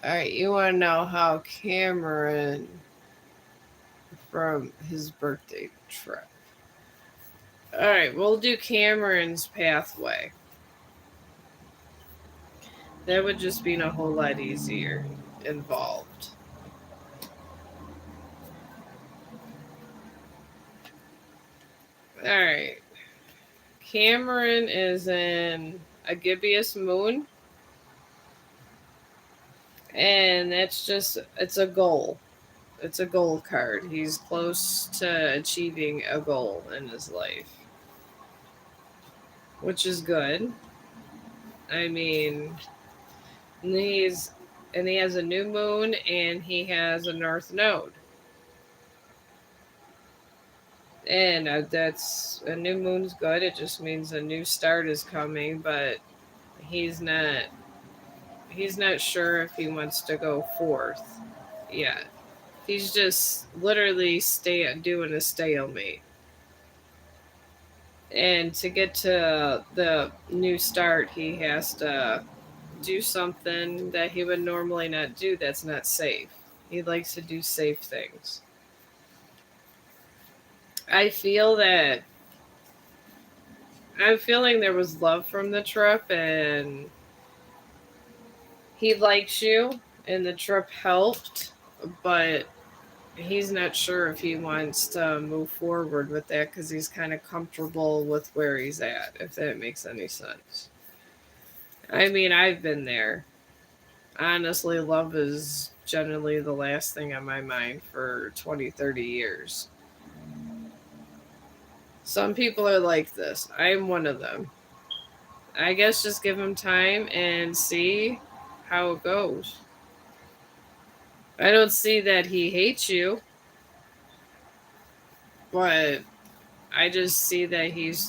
all right, you want to know how Cameron from his birthday trip. All right, we'll do Cameron's pathway. That would just be a whole lot easier involved. All right. Cameron is in a gibbous moon, and it's a goal. It's a goal card. He's close to achieving a goal in his life, which is good. I mean, he's and he has a new moon and he has a north node. And that's a new moon's good. It just means a new start is coming, but he's not he's not sure if he wants to go forth yet. He's just literally doing a stalemate. And to get to the new start, he has to do something that he would normally not do that's not safe. He likes to do safe things. I feel that I'm feeling there was love from the trip, and he likes you and the trip helped, but he's not sure if he wants to move forward with that because he's kind of comfortable with where he's at, if that makes any sense. I mean, I've been there. Honestly, love is generally the last thing on my mind for 20, 30 years. Some people are like this. I'm one of them. I guess just give him time and see how it goes. I don't see that he hates you, but I just see that he's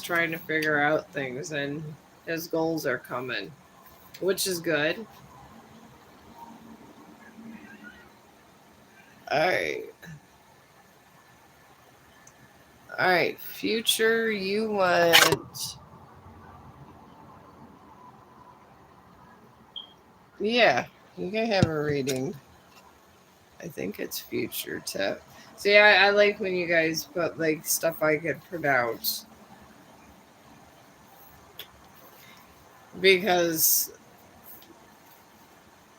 trying to figure out things, and his goals are coming, which is good. All right. All right, future, you want. Yeah, you can have a reading. I think it's future tip. See, I like when you guys put like stuff I could pronounce because.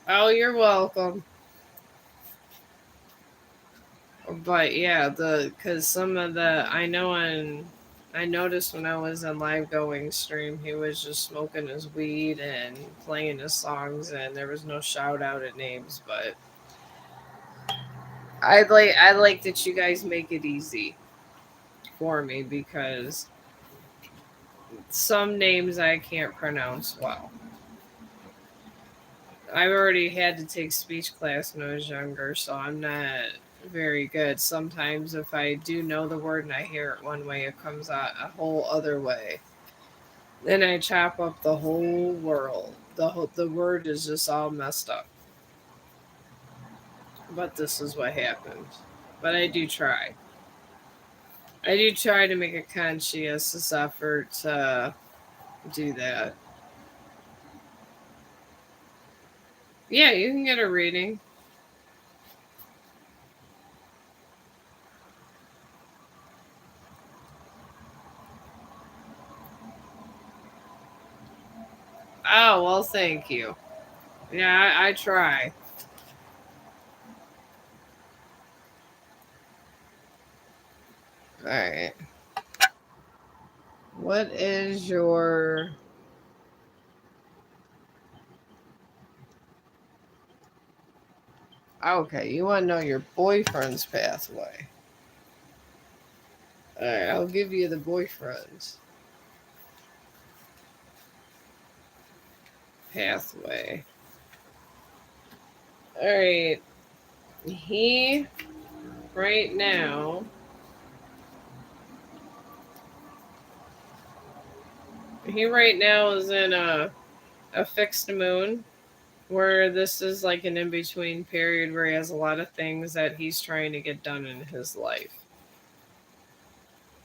Oh, you're welcome. But yeah, the because some of the I know on I noticed when I was on live going stream, he was just smoking his weed and playing his songs, and there was no shout out at names. But I like that you guys make it easy for me because some names I can't pronounce well. I've already had to take speech class when I was younger, so I'm not very good. Sometimes if I do know the word and I hear it one way, it comes out a whole other way. Then I chop up the whole world. The word is just all messed up. But this is what happened. But I do try. I do try to make a conscientious effort to do that. Yeah, you can get a reading. Oh, well, thank you. Yeah, I try. All right. What is your. Okay, you want to know your boyfriend's pathway. All right, I'll give you the boyfriend's pathway. All right. He right now he right now is in a fixed moon where this is like an in-between period where he has a lot of things that he's trying to get done in his life.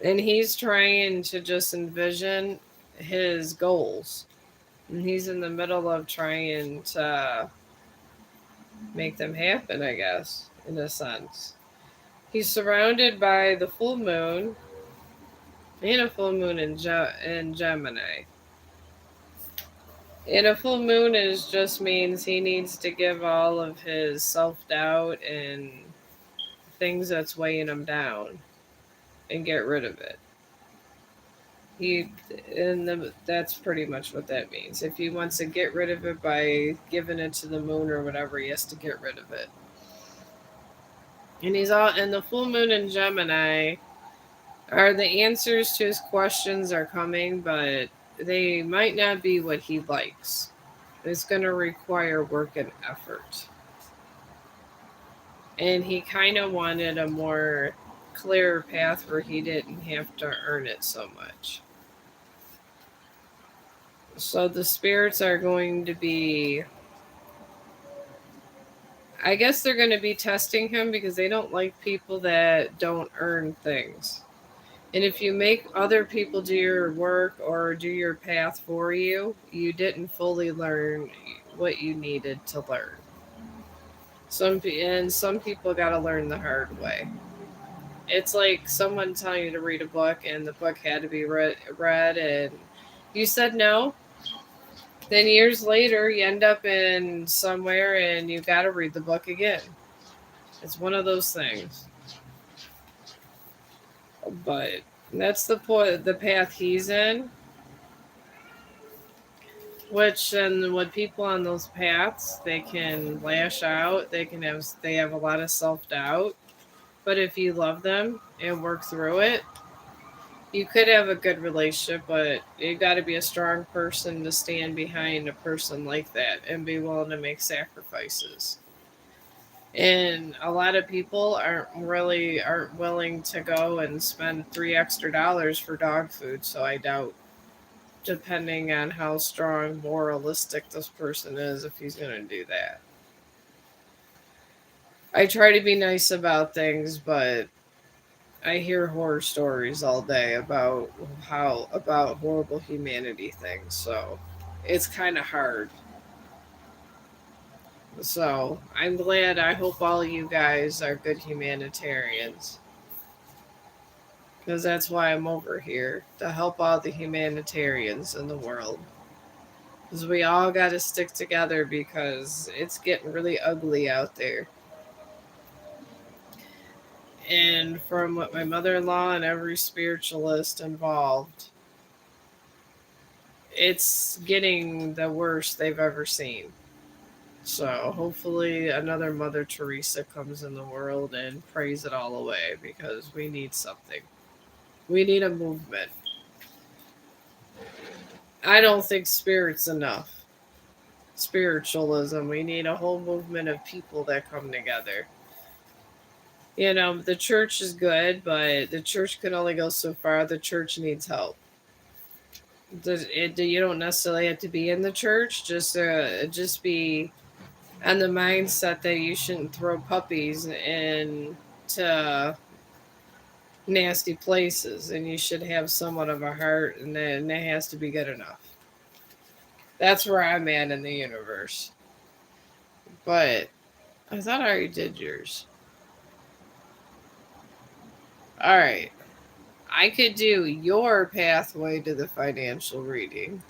And he's trying to just envision his goals. And he's in the middle of trying to make them happen, I guess, in a sense. He's surrounded by the full moon and a full moon in Gemini. And a full moon is just means he needs to give all of his self doubt and things that's weighing him down and get rid of it. He that's pretty much what that means. If he wants to get rid of it by giving it to the moon or whatever, he has to get rid of it. And he's all and the full moon in Gemini are the answers to his questions are coming, but they might not be what he likes. It's going to require work and effort. And he kind of wanted a more clear path where he didn't have to earn it so much. So the spirits are going to be, I guess they're going to be testing him because they don't like people that don't earn things. And if you make other people do your work or do your path for you, you didn't fully learn what you needed to learn. Some people got to learn the hard way. It's like someone telling you to read a book and the book had to be read and you said no. Then years later, you end up in somewhere and you got to read the book again. It's one of those things. But that's the point, the path he's in. Which and when people on those paths, they can lash out. They have a lot of self doubt. But if you love them and work through it, you could have a good relationship. But you got to be a strong person to stand behind a person like that and be willing to make sacrifices. And a lot of people aren't willing to go and spend $3 extra for dog food. So I doubt, depending on how strong moralistic this person is, if he's going to do that. I try to be nice about things, but I hear horror stories all day about horrible humanity things, so it's kind of hard. So I'm glad. I hope all you guys are good humanitarians, because that's why I'm over here to help all the humanitarians in the world. Because we all got to stick together because it's getting really ugly out there. And from what my mother in law and every spiritualist involved, it's getting the worst they've ever seen. So hopefully another Mother Teresa comes in the world and prays it all away because we need something. We need a movement. I don't think spirit's enough. Spiritualism. We need a whole movement of people that come together. You know, the church is good, but the church can only go so far. The church needs help. You don't necessarily have to be in the church. Just be on the mindset that you shouldn't throw puppies into nasty places, and you should have somewhat of a heart, and then that has to be good enough. That's where I'm at in the universe. But I thought I already did yours. All right. I could do your pathway to the financial reading.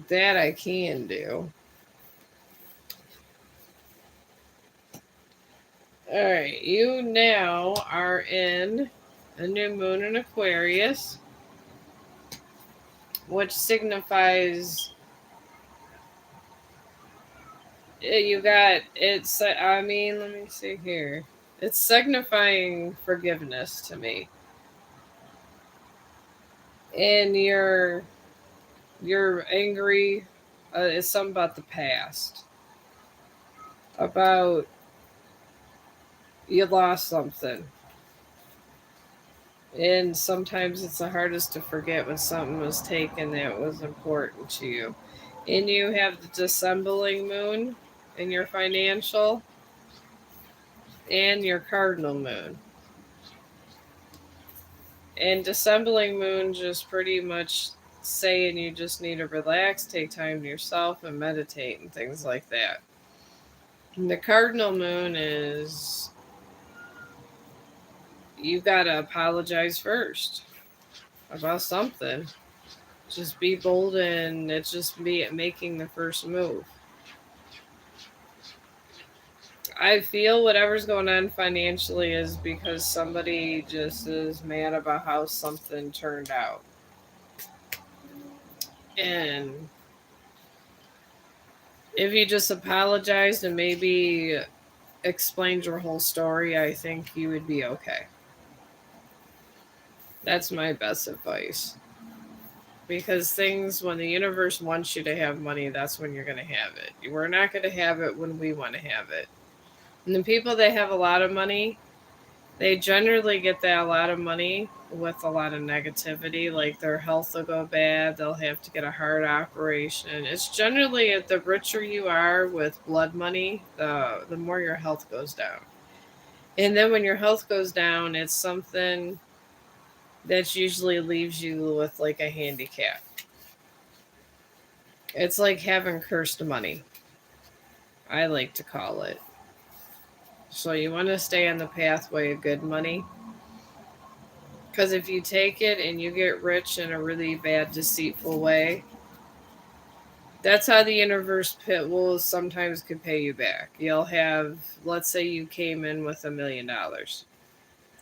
That I can do. All right. You now are in a new moon in Aquarius, which signifies you got it's. I mean, let me see here. It's signifying forgiveness to me. And you're angry. It's something about the past. About you lost something. And sometimes it's the hardest to forget when something was taken that was important to you. And you have the dissembling moon in your financial and your cardinal moon. And dissembling moon just pretty much saying you just need to relax, take time to yourself, and meditate and things like that. And the cardinal moon is you gotta apologize first about something. Just be bold, and it's just be making the first move. I feel whatever's going on financially is because somebody just is mad about how something turned out. And if you just apologized and maybe explained your whole story, I think you would be okay. That's my best advice. Because things, when the universe wants you to have money, that's when you're going to have it. We're not going to have it when we want to have it. And the people that have a lot of money, they generally get that a lot of money with a lot of negativity. Like their health will go bad, they'll have to get a heart operation. It's generally the richer you are with blood money, the more your health goes down. And then when your health goes down, it's something that usually leaves you with like a handicap. It's like having cursed money, I like to call it. So you want to stay on the pathway of good money. Because if you take it and you get rich in a really bad, deceitful way, that's how the universe pit will sometimes could pay you back. You'll have, let's say you came in with $1 million.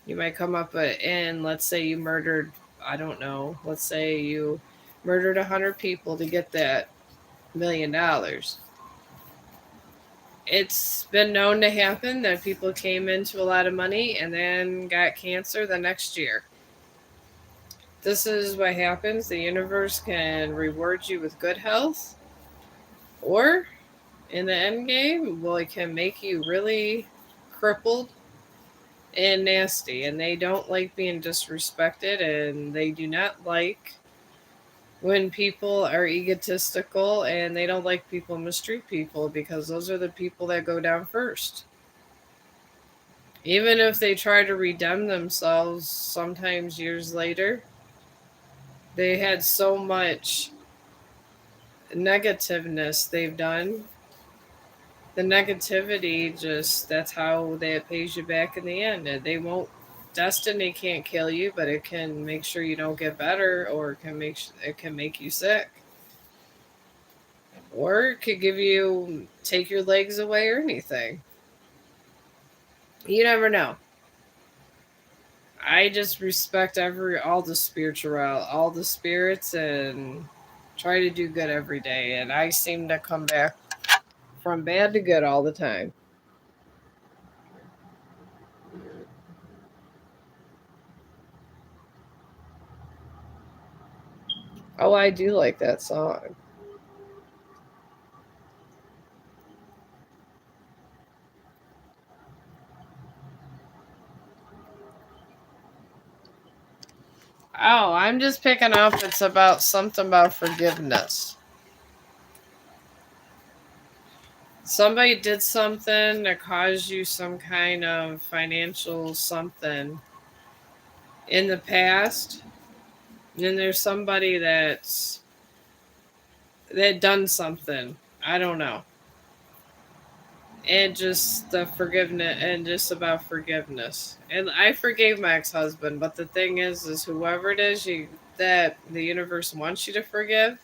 You might come up and let's say you murdered, I don't know, let's say you murdered 100 people to get that $1 million. It's been known to happen that people came into a lot of money and then got cancer the next year. This is what happens. The universe can reward you with good health, or in the end game, well, it can make you really crippled and nasty. And they don't like being disrespected, and they do not like when people are egotistical and they don't like people mistreat people, because those are the people that go down first. Even if they try to redeem themselves sometimes years later, they had so much negativeness they've done. The negativity, just that's how they pays you back in the end. They won't. Destiny can't kill you, but it can make sure you don't get better, or it can make you sick, or it could give you take your legs away or anything. You never know. I just respect all the all the spirits, and try to do good every day. And I seem to come back from bad to good all the time. Oh, I do like that song. Oh, I'm just picking up. It's about something about forgiveness. Somebody did something that caused you some kind of financial something in the past, and then there's somebody that done something. I don't know. And just the forgiveness, and just about forgiveness. And I forgave my ex-husband, but the thing is whoever it is that the universe wants you to forgive,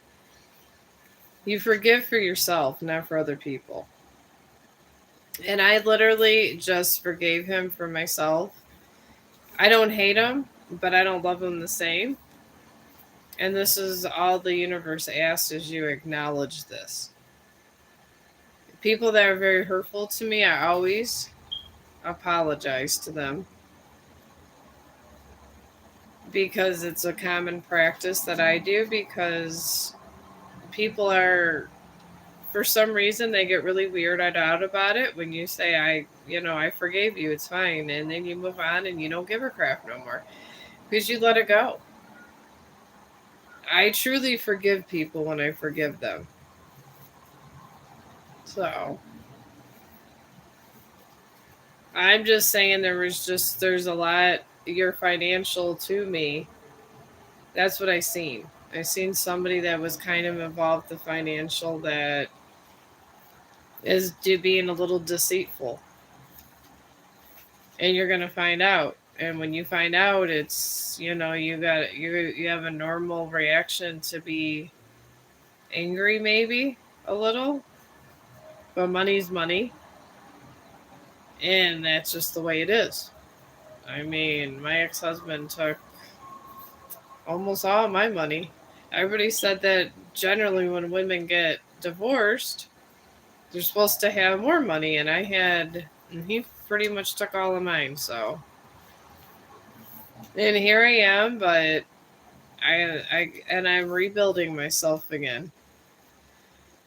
you forgive for yourself, not for other people. And I literally just forgave him for myself. I don't hate him, but I don't love him the same. And this is all the universe asks, is you acknowledge this. People that are very hurtful to me, I always apologize to them, because it's a common practice that I do, because people are, for some reason, they get really weirded out about it when you say, I forgave you, it's fine. And then you move on and you don't give a crap no more, because you let it go. I truly forgive people when I forgive them. So I'm just saying, there's a lot, you're financial to me. That's what I seen. I seen somebody that was kind of involved the financial, that is being a little deceitful. And you're gonna find out. And when you find out, it's, you have a normal reaction to be angry, maybe a little, but money's money, and that's just the way it is. I mean, my ex husband took almost all of my money. Everybody said that generally when women get divorced, they're supposed to have more money, and he pretty much took all of mine. So, and here I am, but I'm rebuilding myself again.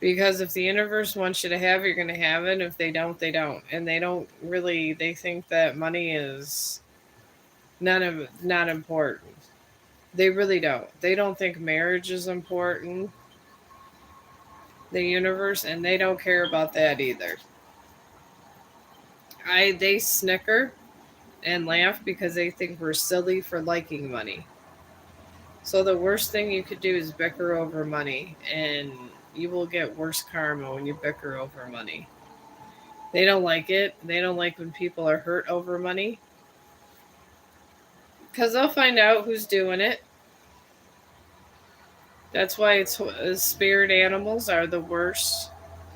Because if the universe wants you to have it, you're going to have it. If they don't, they don't. And they think that money is not important. They really don't. They don't think marriage is important, the universe, and they don't care about that either. They snicker and laugh because they think we're silly for liking money. So the worst thing you could do is bicker over money, and you will get worse karma when you bicker over money. They don't like it. They don't like when people are hurt over money, because they'll find out who's doing it. That's why spirit animals are the worst.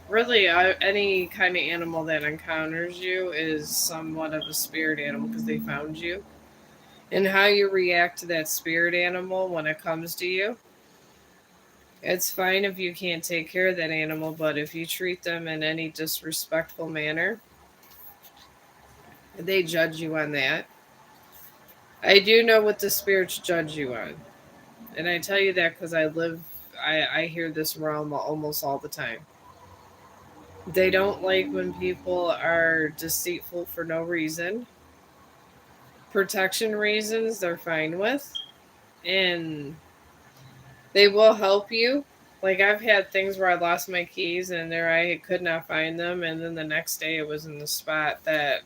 Really, any kind of animal that encounters you is somewhat of a spirit animal, because they found you. And how you react to that spirit animal when it comes to you. It's fine if you can't take care of that animal, but if you treat them in any disrespectful manner, they judge you on that. I do know what the spirits judge you on. And I tell you that because I hear this realm almost all the time. They don't like when people are deceitful for no reason. Protection reasons, they're fine with. And They will help you. Like I've had things where I lost my keys and there I could not find them, and then the next day it was in the spot that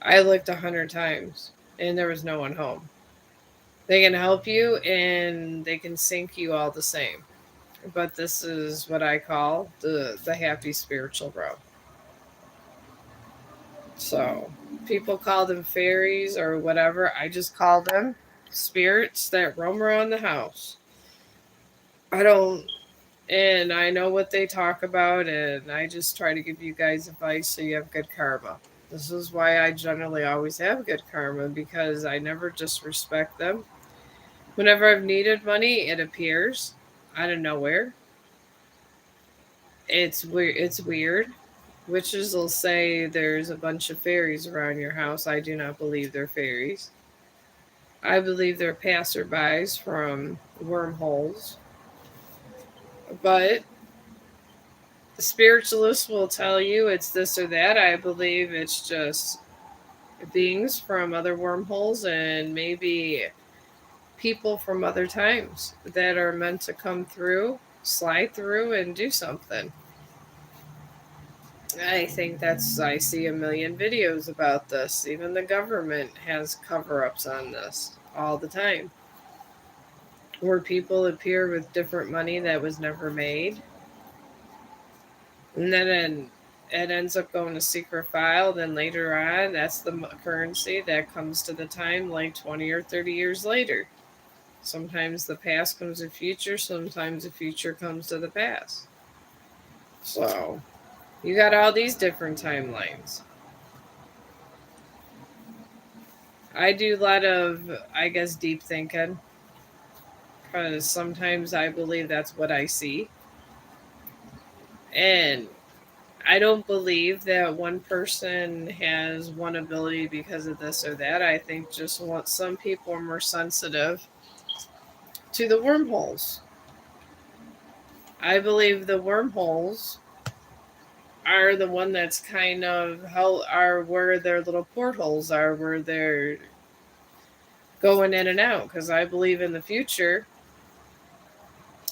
I looked 100 times and there was no one home. They can help you and they can sink you all the same. But this is what I call the happy spiritual road. So people call them fairies or whatever. I just call them spirits that roam around the house. I don't, and I know what they talk about, and I just try to give you guys advice so you have good karma. This is why I generally always have good karma because I never disrespect them. Whenever I've needed money, it appears out of nowhere. It's weird. It's weird. Witches will say there's a bunch of fairies around your house. I do not believe they're fairies. I believe they're passerbys from wormholes. But the spiritualists will tell you it's this or that. I believe it's just beings from other wormholes and maybe people from other times that are meant to come through, slide through, and do something. I think I see a million videos about this. Even the government has cover ups on this all the time, where people appear with different money that was never made. And then it ends up going to secret file. Then later on, that's the currency that comes to the time like 20 or 30 years later. Sometimes the past comes to the future, sometimes the future comes to the past. So you got all these different timelines. I do a lot of, I guess, deep thinking because sometimes I believe that's what I see. And I don't believe that one person has one ability because of this or that. I think just some people are more sensitive to the wormholes. I believe the wormholes are the one that's kind of how are where their little portholes are, where they're going in and out. Because I believe in the future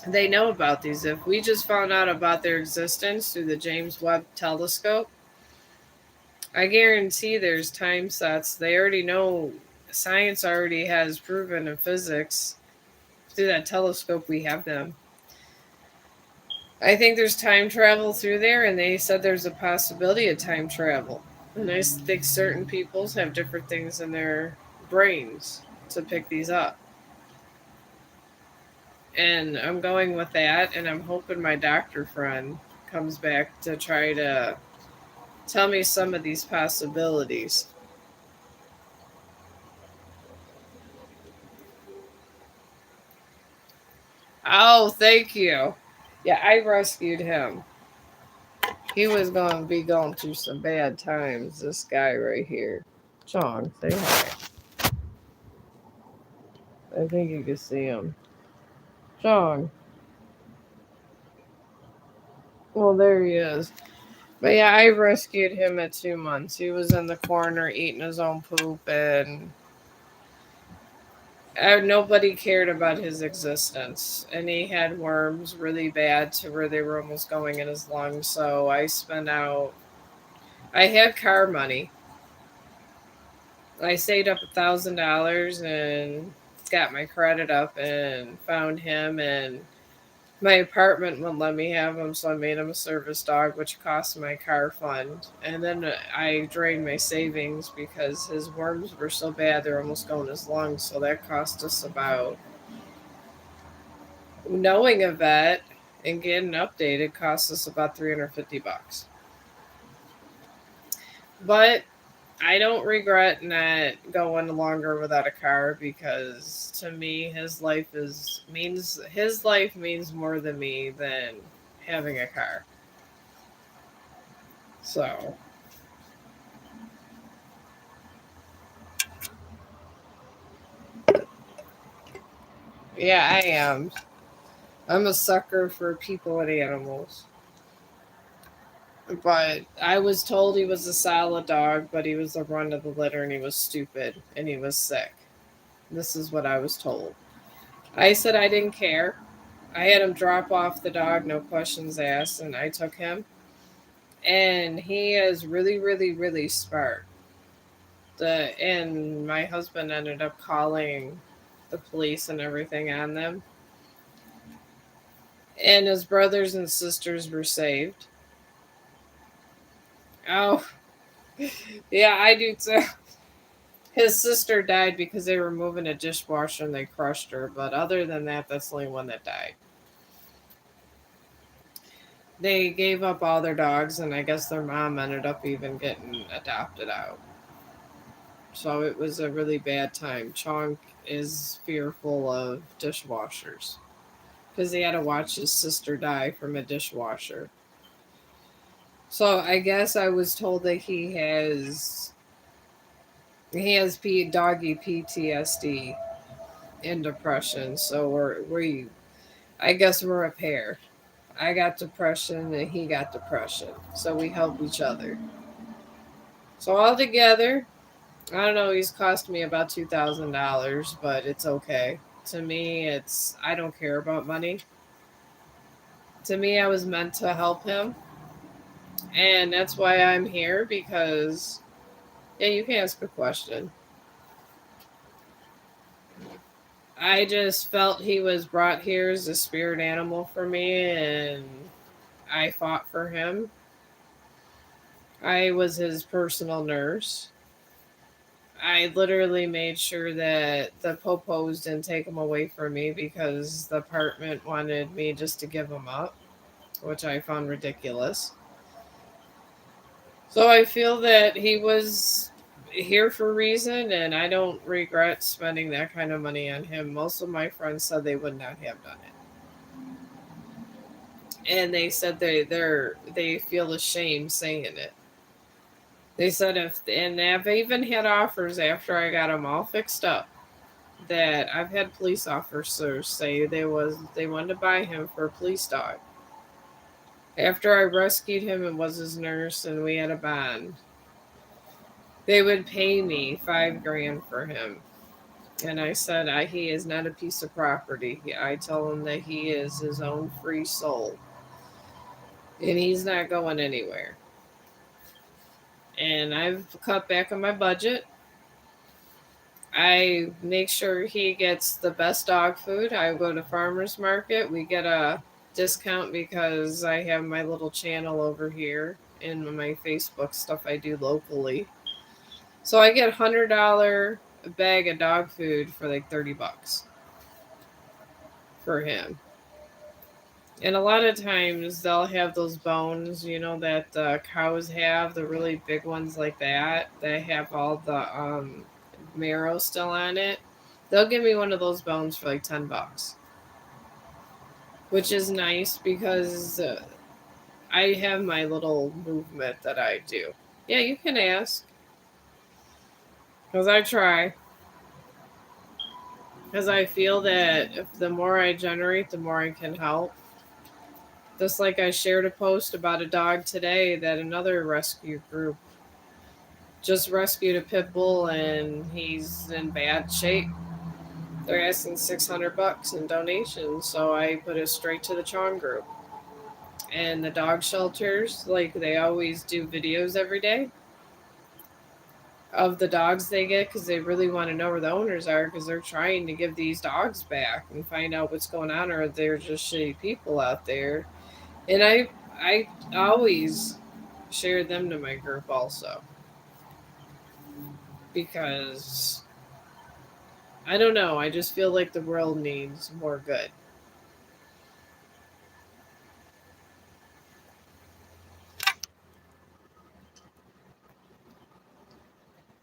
they know about these. If we just found out about their existence through the James Webb telescope, I guarantee there's time sets. They already know, science already has proven in physics through that telescope we have them. I think there's time travel through there, and they said there's a possibility of time travel. And I think certain peoples have different things in their brains to pick these up. And I'm going with that, and I'm hoping my doctor friend comes back to try to tell me some of these possibilities. Oh, thank you. Yeah, I rescued him. He was going to be going through some bad times. This guy right here. Chong, say hi. I think you can see him. Chong. Well, there he is. But yeah, I rescued him at 2 months. He was in the corner eating his own poop, and nobody cared about his existence. And he had worms really bad to where they were almost going in his lungs. So I spent out, I had car money. I saved up $1,000 and got my credit up and found him, and my apartment wouldn't let me have him, so I made him a service dog, which cost my car fund. And then I drained my savings because his worms were so bad they're almost going his lungs. So that cost us about, knowing a vet and getting updated, cost us about $350. But I don't regret not going longer without a car because to me his life means more to me than having a car. So yeah, I am. I'm a sucker for people and animals. But I was told he was a solid dog, but he was the run of the litter and he was stupid and he was sick. This is what I was told. I said I didn't care. I had him drop off the dog, no questions asked, and I took him. And he is really, really, really smart. And my husband ended up calling the police and everything on them. And his brothers and sisters were saved. Oh, yeah, I do too. His sister died because they were moving a dishwasher and they crushed her. But other than that, that's the only one that died. They gave up all their dogs, and I guess their mom ended up even getting adopted out. So it was a really bad time. Chong is fearful of dishwashers because he had to watch his sister die from a dishwasher. So I guess I was told that he has doggy PTSD and depression. So we I guess we're a pair. I got depression and he got depression. So we help each other. So all together, I don't know, he's cost me about $2,000, but it's okay. To me, I don't care about money. To me, I was meant to help him. And that's why I'm here because, yeah, you can ask a question. I just felt he was brought here as a spirit animal for me, and I fought for him. I was his personal nurse. I literally made sure that the popos didn't take him away from me because the apartment wanted me just to give him up, which I found ridiculous. So I feel that he was here for a reason, and I don't regret spending that kind of money on him. Most of my friends said they would not have done it, and they said they feel ashamed saying it. They said and I've even had offers after I got them all fixed up that I've had police officers say they wanted to buy him for a police dog. After I rescued him and was his nurse and we had a bond, they would pay me 5 grand for him. And I said he is not a piece of property. I tell him that he is his own free soul, and he's not going anywhere. And I've cut back on my budget. I make sure he gets the best dog food. I go to farmers market. We get a discount because I have my little channel over here in my Facebook stuff I do locally. So I get $100 bag of dog food for like $30 for him. And a lot of times they'll have those bones, that the cows have, the really big ones like that. They have all the marrow still on it. They'll give me one of those bones for like $10, which is nice because I have my little movement that I do. Yeah, you can ask because I try. Because I feel that if the more I generate, the more I can help. Just like I shared a post about a dog today that another rescue group just rescued a pit bull and he's in bad shape. They're asking $600 in donations, so I put it straight to the Chong group. And the dog shelters, like they always do videos every day of the dogs they get because they really want to know where the owners are because they're trying to give these dogs back and find out what's going on, or they're just shitty people out there. And I always share them to my group also because I don't know, I just feel like the world needs more good.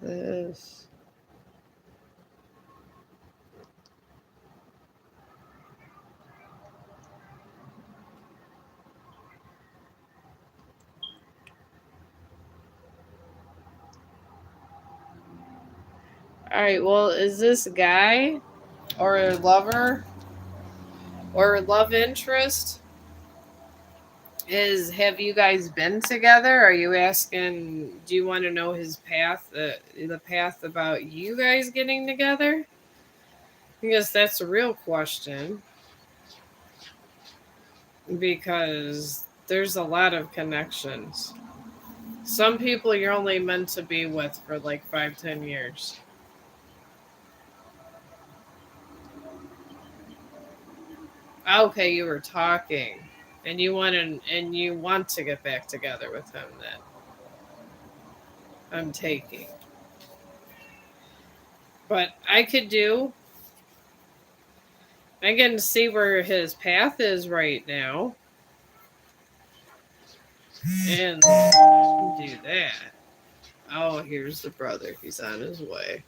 Yes. All right, well, is this guy or a lover or love interest, is have you guys been together? Are you asking, do you want to know his path, the path about you guys getting together? Because that's a real question. because there's a lot of connections. Some people you're only meant to be with for like 5, 10 years. Okay, you were talking, and you want to get back together with him. Then I'm taking, but I can see where his path is right now, and do that. Oh, here's the brother. He's on his way.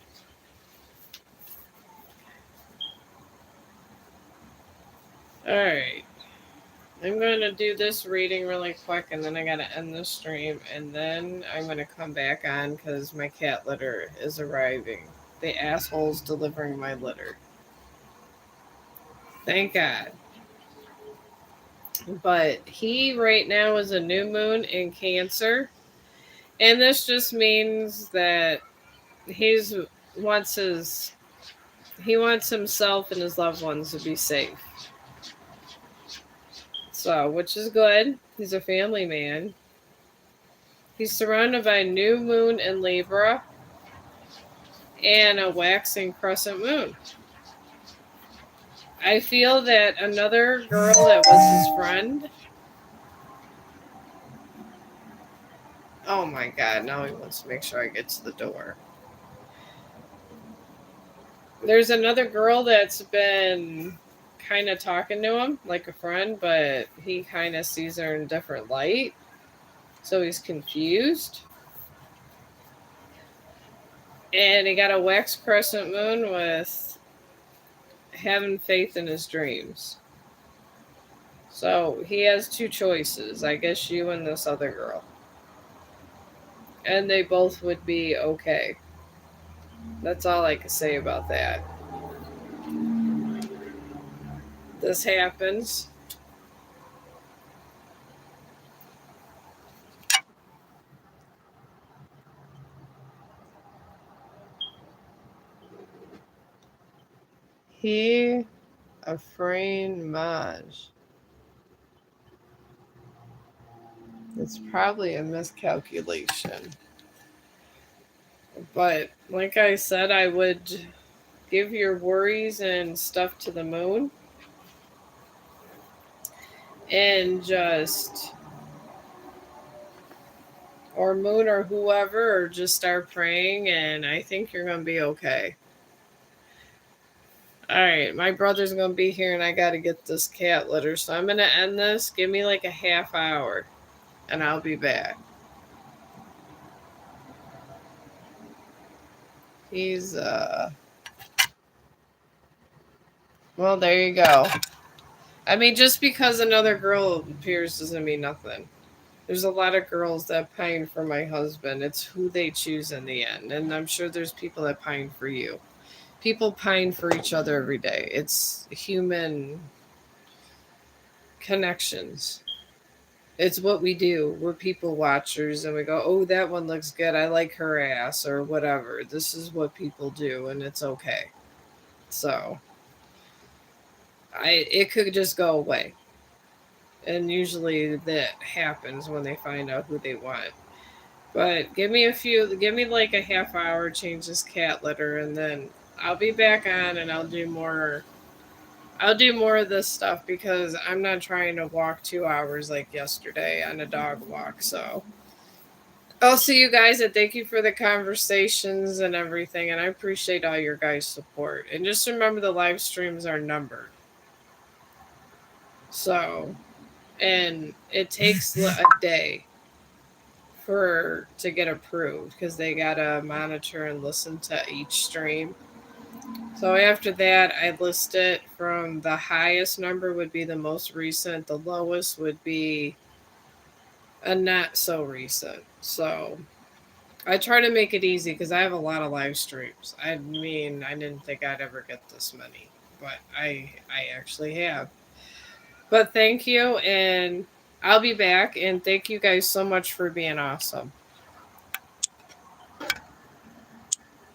All right. I'm going to do this reading really quick and then I got to end the stream and then I'm going to come back on because my cat litter is arriving. The asshole's delivering my litter. Thank God. But he right now is a new moon in Cancer. And this just means that he's wants his he wants himself and his loved ones to be safe. So, which is good. He's a family man. He's surrounded by a new moon in Libra and a waxing crescent moon. I feel that another girl that was his friend. Oh my god, now he wants to make sure I get to the door. There's another girl that's been kind of talking to him like a friend, but he kind of sees her in a different light. So he's confused. And he got a wax crescent moon with having faith in his dreams. So he has two choices. I guess you and this other girl. And they both would be okay. That's all I can say about that. This happens. He a frame Maj. It's probably a miscalculation. But like I said, I would give your worries and stuff to the moon and just or moon or whoever or just start praying and I think you're going to be okay. All right, my brother's going to be here and I got to get this cat litter. So I'm going to end this. Give me like a half hour and I'll be back. He's well, there you go. I mean, just because another girl appears doesn't mean nothing. There's a lot of girls that pine for my husband. It's who they choose in the end. And I'm sure there's people that pine for you. People pine for each other every day. It's human connections. It's what we do. We're people watchers and we go, oh, that one looks good. I like her ass or whatever. This is what people do and it's okay. So it could just go away. And usually that happens when they find out who they want. But give me like a half hour, change this cat litter, and then I'll be back on and I'll do more of this stuff because I'm not trying to walk 2 hours like yesterday on a dog walk. So I'll see you guys and thank you for the conversations and everything. And I appreciate all your guys' support. And just remember the live streams are numbered. So, and it takes a day for to get approved because they gotta monitor and listen to each stream. So after that, I list it from the highest number would be the most recent, the lowest would be a not so recent. So I try to make it easy because I have a lot of live streams. I mean, I didn't think I'd ever get this many, but I actually have. But thank you, and I'll be back. And thank you guys so much for being awesome.